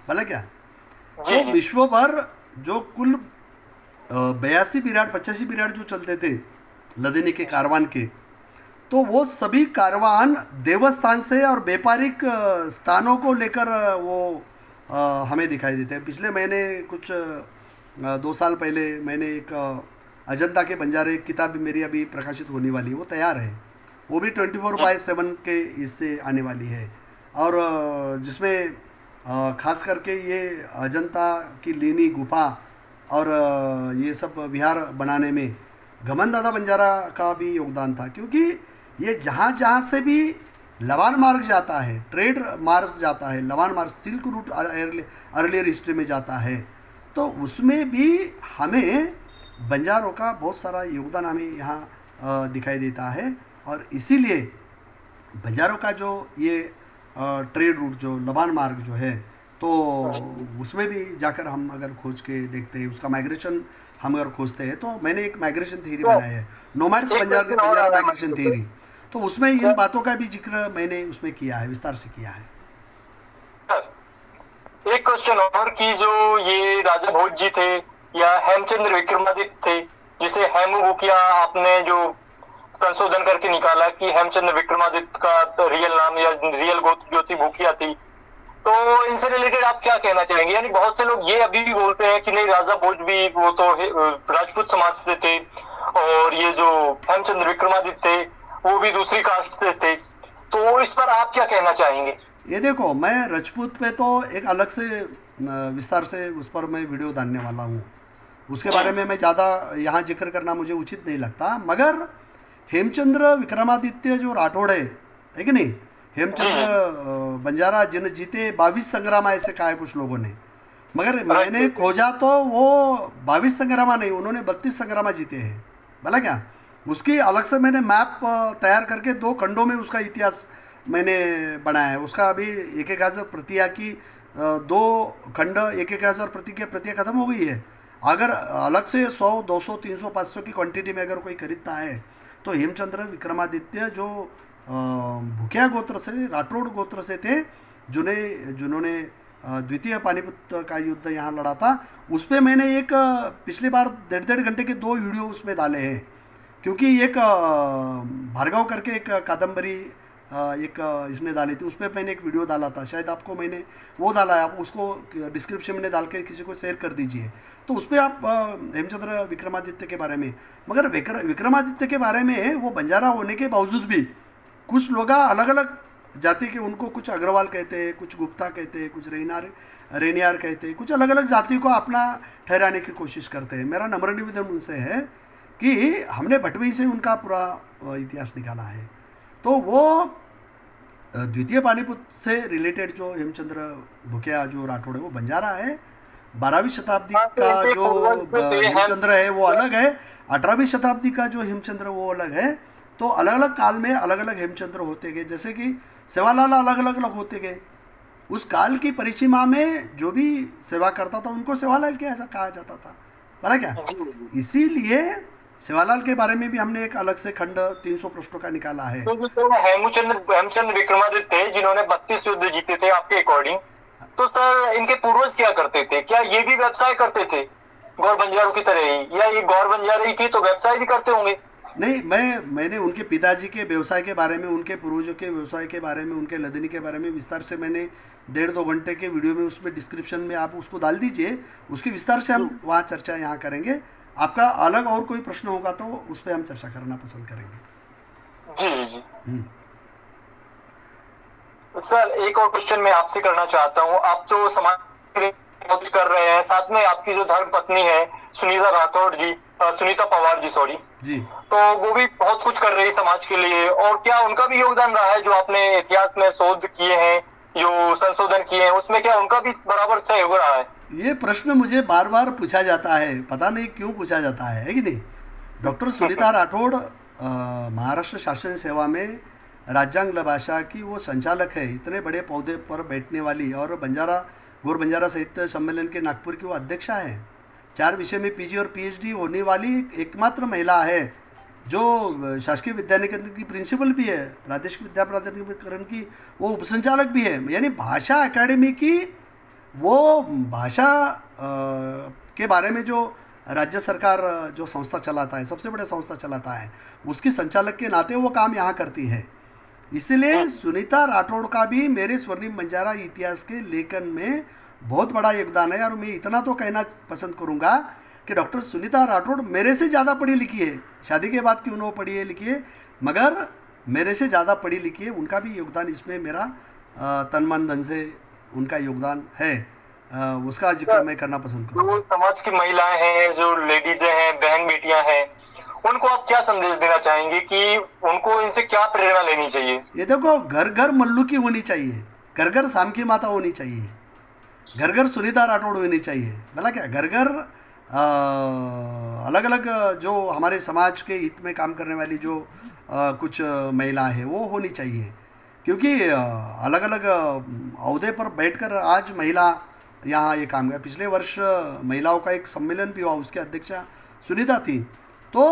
भला क्या जी तो जी विश्व भर जो कुल 82 विराट 85 विराट जो चलते थे लदेनी के कारवान के, तो वो सभी कारवान देवस्थान से और व्यापारिक स्थानों को लेकर वो हमें दिखाई देते हैं। पिछले महीने कुछ 2 साल पहले मैंने एक अजंता के बंजारे किताब भी मेरी अभी प्रकाशित होने वाली है, वो तैयार है। वो भी 24/7 के इससे आने वाली है। और जिसमें खास करके ये अजंता की लीनी गुफा और ये सब विहार बनाने में घमन दादा बंजारा का भी योगदान था, क्योंकि ये जहाँ जहाँ से भी लवान मार्ग जाता है, ट्रेड मार्ग जाता है, लवान मार्ग सिल्क रूट अर्लियर हिस्ट्री में जाता है, तो उसमें भी हमें बंजारों का बहुत सारा योगदान हमें यहाँ दिखाई देता है। और इसीलिए बंजारों का जो ये ट्रेड रूट जो लवान मार्ग जो है, तो उसमें भी जाकर हम अगर खोज के देखते हैं, उसका माइग्रेशन हम अगर खोजते हैं, तो मैंने एक माइग्रेशन थ्योरी बनाई है, नोमैड्स बंजारा माइग्रेशन थ्योरी। तो उसमें इन बातों का भी जिक्र मैंने उसमें किया है, विस्तार से किया है। एक क्वेश्चन और कि जो ये राजा भोज जी थे या हेमचंद्र विक्रमादित्य थे, जिसे हेमू भूकिया आपने जो संशोधन करके निकाला कि हेमचंद्र विक्रमादित्य का रियल नाम या रियल गोत्र ज्योति भूकिया थी, तो इनसे रिलेटेड आप क्या कहना चाहेंगे? यानी बहुत से लोग ये अभी भी बोलते हैं कि नहीं, राजा भोज भी वो तो राजपूत समाज से थे और ये जो हेमचंद्र विक्रमादित्य थे वो भी दूसरी कास्ट से थे, तो इस पर आप क्या कहना चाहेंगे? ये देखो, मैं राजपूत पे तो एक अलग से विस्तार से उस पर मैं वीडियो डालने वाला हूँ, उसके बारे में मैं ज़्यादा यहाँ जिक्र करना मुझे उचित नहीं लगता। मगर हेमचंद्र विक्रमादित्य जो राठौड़ है कि नहीं, हेमचंद्र बंजारा जिन जीते 22 संग्राम ऐसे कहा है कुछ लोगों ने, मगर मैंने खोजा तो वो 22 संग्राम नहीं, उन्होंने 32 संग्राम जीते हैं। भला क्या, उसकी अलग से मैंने मैप तैयार करके 2 खंडों में उसका इतिहास मैंने बनाया है। उसका अभी 1,000 प्रतिया की 2 खंड 1,000 प्रतिया ख़त्म हो गई है। अगर अलग से 100, 200, 300, 500 की क्वांटिटी में अगर कोई खरीदता है, तो हेमचंद्र विक्रमादित्य जो भूकिया गोत्र से, राठौड़ गोत्र से थे, जिन्होंने द्वितीय पानीपत का युद्ध यहाँ लड़ा था, उस पर मैंने एक पिछली बार 1.5 घंटे के 2 वीडियो उसमें डाले हैं। क्योंकि एक भार्गव करके एक कादम्बरी एक इसने डाली थी, उस पर मैंने एक वीडियो डाला था, शायद आपको मैंने वो डाला है, आप उसको डिस्क्रिप्शन में डाल के किसी को शेयर कर दीजिए। तो उस पर आप हेमचंद्र विक्रमादित्य के बारे में, मगर विक्रमादित्य के बारे में वो बंजारा होने के बावजूद भी कुछ लोग अलग अलग जाति के, उनको कुछ अग्रवाल कहते हैं, कुछ गुप्ता कहते हैं, कुछ रेनियार कहते हैं, कुछ अलग अलग जाति को अपना ठहराने की कोशिश करते हैं। मेरा नम्र निवेदन उनसे है कि हमने भटवी से उनका पूरा इतिहास निकाला है। तो वो द्वितीय पानीपत से रिलेटेड जो हेमचंद्र भूकिया जो राठौड़ है वो बंजारा है। 12वीं शताब्दी का जो हेमचंद्र है वो अलग है, 18वीं शताब्दी का जो हेमचंद्र वो अलग है। तो अलग अलग काल में अलग अलग हेमचंद्र होते गए, जैसे कि सेवालाल अलग अलग होते गए। उस काल की परिसीमा में जो भी सेवा करता था उनको सेवालाल के ऐसा कहा जाता था, बरा क्या। इसीलिए सेवालाल के बारे में भी हमने एक अलग से खंड 300 पृष्ठों का निकाला है। तो हेमचंद्र विक्रमादित्य जिन्होंने 32 युद्ध जीते थे आपके अकॉर्डिंग, तो सर इनके पूर्वज क्या करते थे? क्या ये भी व्यवसाय करते थे गौर बंजारों की तरह ही, या ये गौर बंजारे ही थी तो व्यवसाय भी करते होंगे? नहीं, मैंने उनके पिताजी के व्यवसाय के बारे में, उनके पूर्वजों के व्यवसाय के बारे में, उनके लदनी के बारे में विस्तार से मैंने 1.5-2 घंटे के वीडियो में उसमें डिस्क्रिप्शन में आप उसको डाल दीजिए, उसकी विस्तार से हम वहाँ चर्चा यहाँ करेंगे। आपका अलग और कोई प्रश्न होगा तो उस पर हम चर्चा करना पसंद करेंगे। जी जी सर, एक और क्वेश्चन मैं आपसे करना चाहता हूँ। आप तो समाज के लिए बहुत कुछ कर रहे हैं, साथ में आपकी जो धर्म पत्नी है सुनीता पवार जी, सॉरी जी, तो वो भी बहुत कुछ कर रही है समाज के लिए। और क्या उनका भी योगदान रहा है? जो आपने इतिहास में शोध किए हैं, जो संशोधन किए हैं, उसमें क्या उनका भी बराबर सहयोग रहा है? ये प्रश्न मुझे बार बार पूछा जाता है, पता नहीं क्यों पूछा जाता है कि नहीं। डॉक्टर सुनीता राठौड़ महाराष्ट्र शासन सेवा में राज्यांग भाषा की वो संचालक है, इतने बड़े पौधे पर बैठने वाली, और गौर बंजारा साहित्य सम्मेलन के नागपुर की वो अध्यक्षा है। 4 विषय में पीजी और पीएचडी होने वाली एकमात्र महिला है, जो शासकीय विद्यानिकेतन की प्रिंसिपल भी है, प्रादेशिक विद्या प्राधिकरण की वो उपसंचालक भी है। यानी भाषा अकेडमी की वो भाषा के बारे में जो राज्य सरकार जो संस्था चलाता है, सबसे बड़ा संस्था चलाता है, उसकी संचालक के नाते वो काम यहाँ करती है। इसलिए सुनीता राठौड़ का भी मेरे स्वर्णिम बंजारा इतिहास के लेखन में बहुत बड़ा योगदान है। और मैं इतना तो कहना पसंद करूँगा कि डॉक्टर सुनीता राठौड़ मेरे से ज़्यादा पढ़ी लिखी है, शादी के बाद क्यों ना पढ़ी है लिखी है, मगर मेरे से ज़्यादा पढ़ी लिखी है, उनका भी योगदान इसमें मेरा तन मन धन से उनका योगदान है, उसका जिक्र मैं करना पसंद करूँगा। जो समाज की महिलाएं हैं, जो लेडीज हैं, बहन बेटियां हैं, उनको आप क्या संदेश देना चाहेंगे कि उनको इनसे क्या प्रेरणा लेनी चाहिए? ये देखो, घर घर मल्लू की होनी चाहिए, घर घर शाम की माता होनी चाहिए, घर घर सुनीता राठौड़ होनी चाहिए, बोला क्या, घर घर अलग अलग जो हमारे समाज के हित में काम करने वाली जो कुछ महिलाएं हैं वो होनी चाहिए, क्योंकि अलग अलग अहदे पर बैठकर आज महिला यहाँ ये काम किया। पिछले वर्ष महिलाओं का एक सम्मेलन भी हुआ, उसकी अध्यक्षा सुनीता थी। तो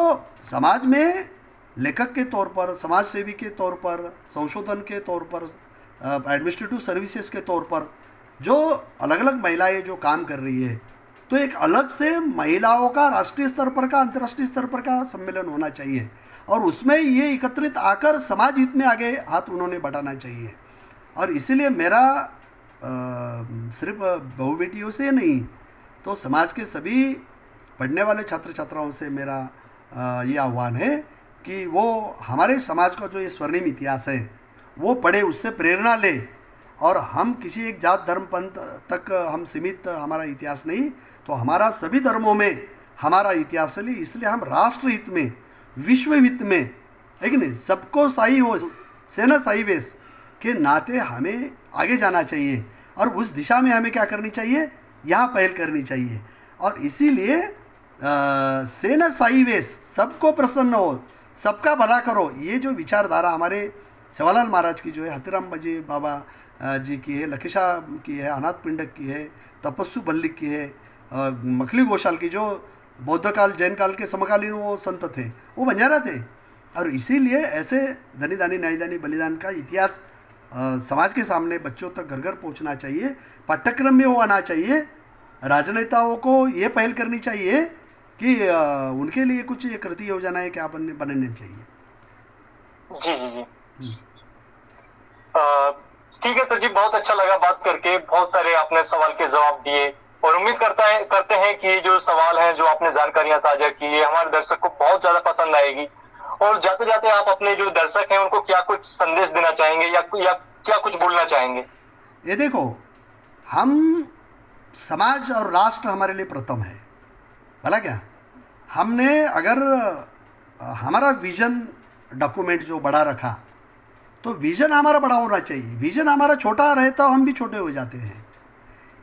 समाज में लेखक के तौर पर, समाज सेवी के तौर पर, संशोधन के तौर पर, एडमिनिस्ट्रेटिव सर्विसेज के तौर पर जो अलग अलग महिलाएं जो काम कर रही है, तो एक अलग से महिलाओं का राष्ट्रीय स्तर पर का, अंतर्राष्ट्रीय स्तर पर का सम्मेलन होना चाहिए, और उसमें ये एकत्रित आकर समाज हित में आगे हाथ उन्होंने बढ़ाना चाहिए। और इसीलिए मेरा सिर्फ बहू बेटियों से नहीं, तो समाज के सभी पढ़ने वाले छात्र छात्राओं से मेरा ये आह्वान है कि वो हमारे समाज का जो ये स्वर्णिम इतिहास है वो पढ़े, उससे प्रेरणा ले, और हम किसी एक जात धर्म पंथ तक हम सीमित हमारा इतिहास नहीं, तो हमारा सभी धर्मों में हमारा इतिहास है। इसलिए हम राष्ट्र हित में, विश्व हित में, है कि नहीं, सबको सही हो सेना सही वेश के नाते हमें आगे जाना चाहिए, और उस दिशा में हमें क्या करनी चाहिए, यहाँ पहल करनी चाहिए। और इसीलिए सेना सही वेश, सबको प्रसन्न हो, सबका भला करो, ये जो विचारधारा हमारे सेवालाल महाराज की जो है, हतीराम बाजी बाबा जी की है, लखेशा की है, अनाथ पिंडक की है, तपस्सु बल्लिक की है, मखली घोषाल की, जो बौद्ध काल जैन काल के समकालीन वो संत थे, वो बंजारा थे। और इसीलिए ऐसे धनी दानी न्याय दानी बलिदान का इतिहास समाज के सामने बच्चों तक घर घर पहुँचना चाहिए, पाठ्यक्रम में वो आना चाहिए। राजनेताओं को ये पहल करनी चाहिए कि उनके लिए कुछ ये कृति योजनाएं क्या बनने चाहिए। जी जी जी, ठीक है सर जी, बहुत अच्छा लगा बात करके, बहुत सारे आपने सवाल के जवाब दिए, और उम्मीद करते हैं कि जो सवाल हैं, जो आपने जानकारियां साझा की है, हमारे दर्शक को बहुत ज्यादा पसंद आएगी। और जाते जाते आप अपने जो दर्शक हैं उनको क्या कुछ संदेश देना चाहेंगे, या क्या कुछ बोलना चाहेंगे? ये देखो, हम समाज और राष्ट्र हमारे लिए प्रथम है, भला क्या, हमने अगर हमारा विजन डॉक्यूमेंट जो बड़ा रखा, तो विजन हमारा बड़ा होना चाहिए। विजन हमारा छोटा रहे तो हम भी छोटे हो जाते हैं।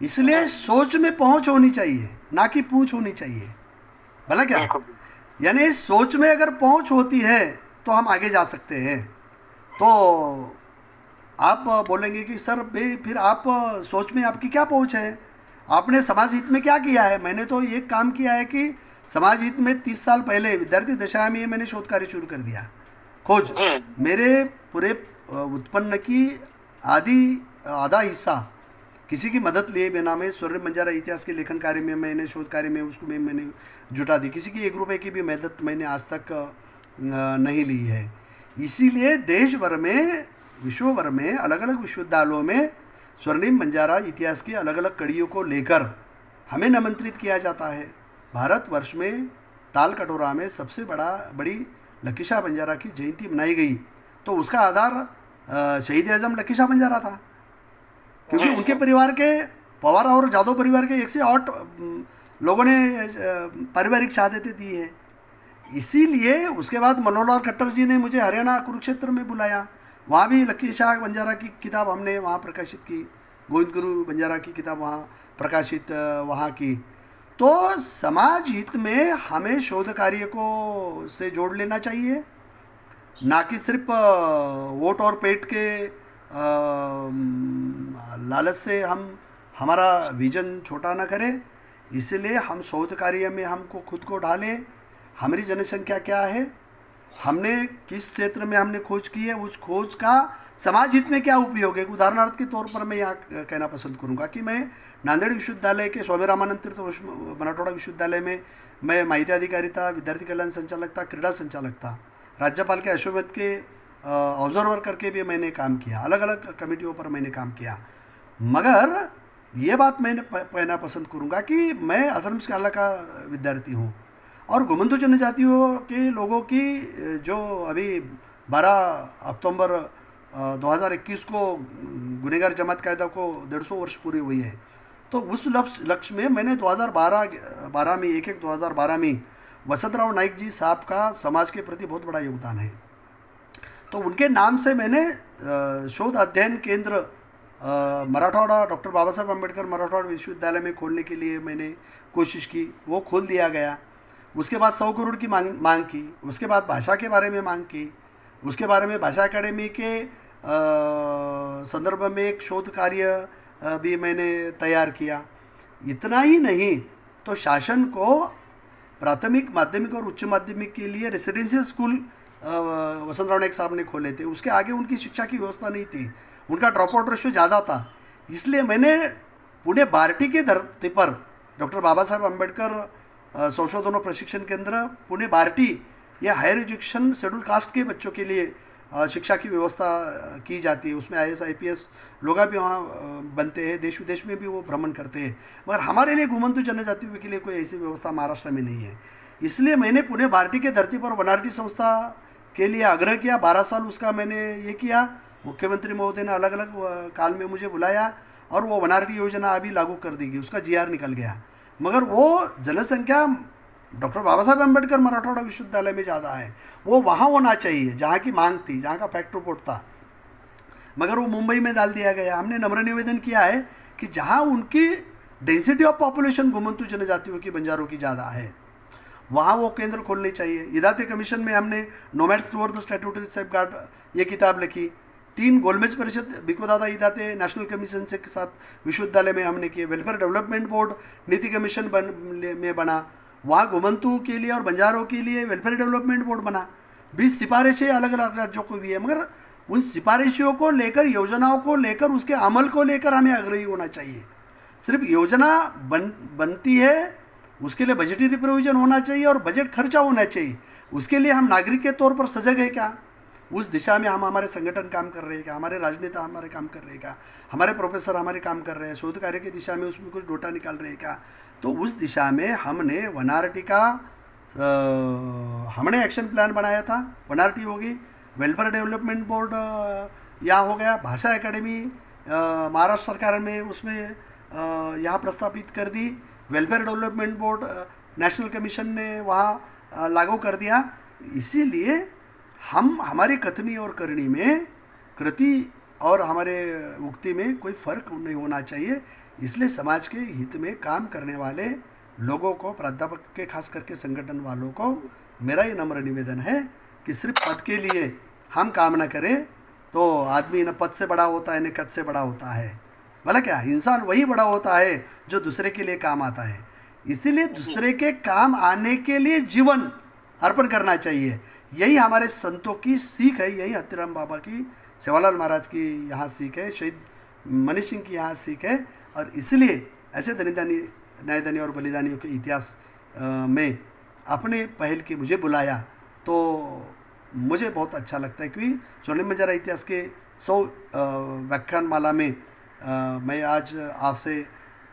इसलिए सोच में पहुंच होनी चाहिए, ना कि पूंछ होनी चाहिए, भला क्या, यानी सोच में अगर पहुंच होती है तो हम आगे जा सकते हैं। तो आप बोलेंगे कि सर फिर आप सोच में आपकी क्या पहुंच है, आपने समाज हित में क्या किया है? मैंने तो एक काम किया है कि समाज हित में 30 साल पहले विद्यार्थी दशा में मैंने शोध कार्य शुरू कर दिया, खोज। मेरे पूरे उत्पन्न की आधा हिस्सा किसी की मदद लिए बिना मैं स्वर्णिम बंजारा इतिहास के लेखन कार्य में, मैंने शोध कार्य में उसको मैंने जुटा दी। किसी की 1 रुपये की भी मदद मैंने आज तक नहीं ली है। इसीलिए देश भर में, विश्व भर में, अलग अलग विश्वविद्यालयों में स्वर्णिम बंजारा इतिहास की अलग अलग कड़ियों को लेकर हमें निमंत्रित किया जाता है। भारतवर्ष में ताल कटोरा में सबसे बड़ी लकीशा बंजारा की जयंती मनाई गई, तो उसका आधार शहीद आजम लकीशा बंजारा था, क्योंकि उनके परिवार के, पवार और जादव परिवार के 108 लोगों ने पारिवारिक शहादतें दी है। इसीलिए उसके बाद मनोहरलाल खट्टर जी ने मुझे हरियाणा कुरुक्षेत्र में बुलाया, वहाँ भी लकीशा बंजारा की किताब हमने वहाँ प्रकाशित की, गोविंद गुरु बंजारा की किताब वहाँ प्रकाशित वहाँ की। तो समाज हित में हमें शोध कार्य को से जोड़ लेना चाहिए, ना कि सिर्फ वोट और पेट के लालच से हम हमारा विजन छोटा ना करें। इसलिए हम शोध कार्य में हमको खुद को ढालें। हमारी जनसंख्या क्या है, हमने किस क्षेत्र में हमने खोज की है, उस खोज का समाज हित में क्या उपयोग है। उदाहरणार्थ के तौर पर मैं यहाँ कहना पसंद करूँगा कि मैं नांदेड़ विश्वविद्यालय के स्वामी रामानंद तीर्थ मराठवाड़ा विश्वविद्यालय में मैं माहिती अधिकारिता, विद्यार्थी कल्याण संचालकता, क्रीड़ा संचालकता, राज्यपाल के अश्वमेध के ऑब्जर्वर करके भी मैंने काम किया, अलग अलग कमेटियों पर मैंने काम किया। मगर ये बात मैंने कहना पसंद करूंगा कि मैं असम स्काला का विद्यार्थी हूँ, और घुमंतु जनजातियों के लोगों की जो अभी 12 अक्टूबर 2021 को गुनहगार जमात कायदा को 150 वर्ष पूरी हुई है। तो उस लक्ष्य में मैंने 2012 में 1/1/2012 में वसंतराव नाइक जी साहब का समाज के प्रति बहुत बड़ा योगदान है। तो उनके नाम से मैंने शोध अध्ययन केंद्र मराठवाड़ा डॉक्टर बाबा साहब अम्बेडकर मराठवाड़ा विश्वविद्यालय में खोलने के लिए मैंने कोशिश की, वो खोल दिया गया। उसके बाद 100 करोड़ की मांग की। उसके बाद भाषा के बारे में मांग की। उसके बारे में भाषा अकादमी के संदर्भ में एक शोध कार्य भी मैंने तैयार किया। इतना ही नहीं तो शासन को प्राथमिक माध्यमिक और उच्च माध्यमिक के लिए रेसिडेंशियल स्कूल वसंतराव नाइक साहब ने खोले थे। उसके आगे उनकी शिक्षा की व्यवस्था नहीं थी, उनका ड्रॉप आउट रेशियो ज़्यादा था। इसलिए मैंने पुणे बार्टी के धरती पर डॉक्टर बाबा साहब अम्बेडकर संशोधन और प्रशिक्षण केंद्र पुणे बार्टी, यह हायर एजुकेशन शेड्यूल कास्ट के बच्चों के लिए शिक्षा की व्यवस्था की जाती है। उसमें IAS IPS लोग भी वहाँ बनते हैं, देश विदेश में भी वो भ्रमण करते हैं। मगर हमारे लिए घुमंतु जनजातियों के लिए कोई ऐसी व्यवस्था महाराष्ट्र में नहीं है। इसलिए मैंने पुणे बार्टी के धरती पर वनारटी संस्था के लिए आग्रह किया। 12 साल उसका मैंने ये किया। मुख्यमंत्री महोदय ने अलग अलग काल में मुझे बुलाया और वो वनारटी योजना अभी लागू कर दी गई, उसका GR निकल गया। मगर वो जनसंख्या डॉक्टर बाबा साहब अम्बेडकर मराठवाड़ा विश्वविद्यालय में ज़्यादा है, वो वहाँ होना चाहिए जहाँ की मांग थी, जहाँ का फैक्ट रिपोर्ट था। मगर वो मुंबई में डाल दिया गया। हमने नम्र निवेदन किया है कि जहाँ उनकी डेंसिटी ऑफ पॉपुलेशन घुमंतु जनजातियों की, बंजारों की ज़्यादा है, वहाँ वो केंद्र खोलने चाहिए। इदाते कमीशन में हमने nomads toward the statutory safeguard ये किताब लिखी। 3 गोलमेज परिषद बिको दादा इदाते नेशनल कमीशन से के साथ विश्वविद्यालय में हमने किए। वेलफेयर डेवलपमेंट बोर्ड नीति कमीशन में बना, वहाँ घुमंतु के लिए और बंजारों के लिए वेलफेयर डेवलपमेंट बोर्ड बना। 20 सिफारिशें अलग अलग राज्यों को भी है। मगर उन सिफारिशों को लेकर, योजनाओं को लेकर, उसके अमल को लेकर हमें आग्रही होना चाहिए। सिर्फ योजना बनती है, उसके लिए बजटरी प्रोविजन होना चाहिए और बजट खर्चा होना चाहिए। उसके लिए हम नागरिक के तौर पर सजग है क्या? उस दिशा में हम, हमारे संगठन काम कर रहे हैं क्या? हमारे राजनेता हमारे काम कर रहे हैं क्या? हमारे प्रोफेसर हमारे काम कर रहे हैं शोध कार्य की दिशा में, उसमें कुछ डोटा निकाल रहे हैं क्या? तो उस दिशा में हमने वनारटी का हमने एक्शन प्लान बनाया था। वनारटी होगी, वेलफेयर डेवलपमेंट बोर्ड यहाँ हो गया, भाषा अकादमी महाराष्ट्र सरकार में उसमें यहाँ प्रस्तापित कर दी, welfare development board national commission ने वहाँ लागू कर दिया। इसीलिए हम, हमारी कथनी और करनी में, कृति और हमारे उक्ति में कोई फर्क नहीं होना चाहिए। इसलिए समाज के हित में काम करने वाले लोगों को, प्राध्यापक के खास करके संगठन वालों को मेरा ये नम्र निवेदन है कि सिर्फ पद के लिए हम काम न करें। तो आदमी न पद से बड़ा होता है न कद से बड़ा होता है, भला क्या, इंसान वही बड़ा होता है जो दूसरे के लिए काम आता है। इसीलिए दूसरे के काम आने के लिए जीवन अर्पण करना चाहिए। यही हमारे संतों की सीख है, यही हत्तीराम बाबा की, सेवालाल महाराज की यहाँ सीख है, शहीद मनीष सिंह की यहाँ सीख है। और इसलिए ऐसे धनीदानी, न्यायदानी और बलिदानियों के इतिहास में अपने पहल की मुझे बुलाया तो मुझे बहुत अच्छा लगता है। क्योंकि स्वर्णिम बंजारा इतिहास के 100 व्याख्यान माला में मैं आज आपसे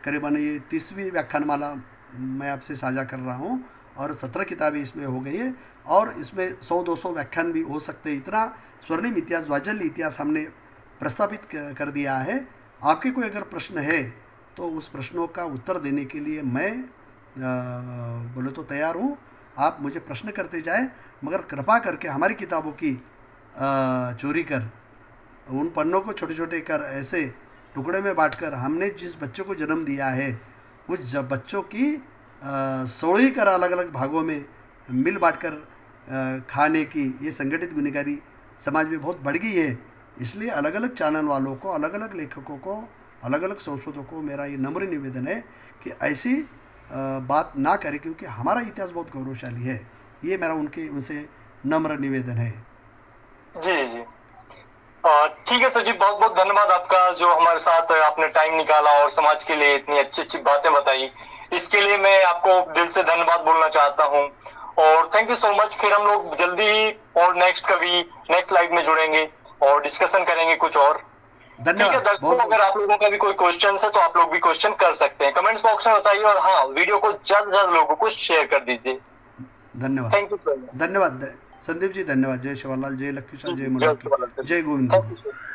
करीबन ये 30वीं व्याख्यान माला मैं आपसे साझा कर रहा हूँ और 17 किताबें इसमें हो गई है और इसमें 100-200 व्याख्यान भी हो सकते हैं। इतना स्वर्णिम इतिहास, वाजल्य इतिहास हमने प्रस्तापित कर दिया है। आपके कोई अगर प्रश्न है तो उस प्रश्नों का उत्तर देने के लिए मैं बोले तो तैयार हूँ। आप मुझे प्रश्न करते जाए, मगर कृपा करके हमारी किताबों की चोरी कर, उन पन्नों को छोटे छोटे कर, ऐसे टुकड़े में बांटकर हमने जिस बच्चों को जन्म दिया है उस बच्चों की 16 कर अलग अलग भागों में मिल बांटकर खाने की ये संगठित गुनहगारी समाज में बहुत बढ़ गई है। इसलिए अलग अलग चैनल वालों को, अलग अलग लेखकों को, अलग अलग संशोधकों को मेरा ये नम्र निवेदन है कि ऐसी बात ना करें, क्योंकि हमारा इतिहास बहुत गौरवशाली है। ये मेरा उनसे नम्र निवेदन है। जी जी, ठीक है सर जी, बहुत बहुत धन्यवाद आपका, जो हमारे साथ आपने टाइम निकाला और समाज के लिए इतनी अच्छी अच्छी बातें बताई। इसके लिए मैं आपको दिल से धन्यवाद बोलना चाहता हूँ और थैंक यू सो मच। फिर हम लोग जल्दी ही और नेक्स्ट लाइव में जुड़ेंगे और डिस्कशन करेंगे कुछ और। ठीक है धन्यवाद, दर्शकों, बहुत अगर बहुत आप लोगों का भी कोई क्वेश्चन है तो आप लोग भी क्वेश्चन कर सकते हैं, कमेंट्स बॉक्स में बताइए, और हाँ वीडियो को ज्यादा से ज्यादा लोगों को शेयर कर दीजिए। धन्यवाद, थैंक यू सो मच। धन्यवाद संदीप जी, धन्यवाद। जय शिवलाल, जय लक्ष्मीशाल, जय जय मुरारी, शिवालाल, जय Govind thank Guru. You sir.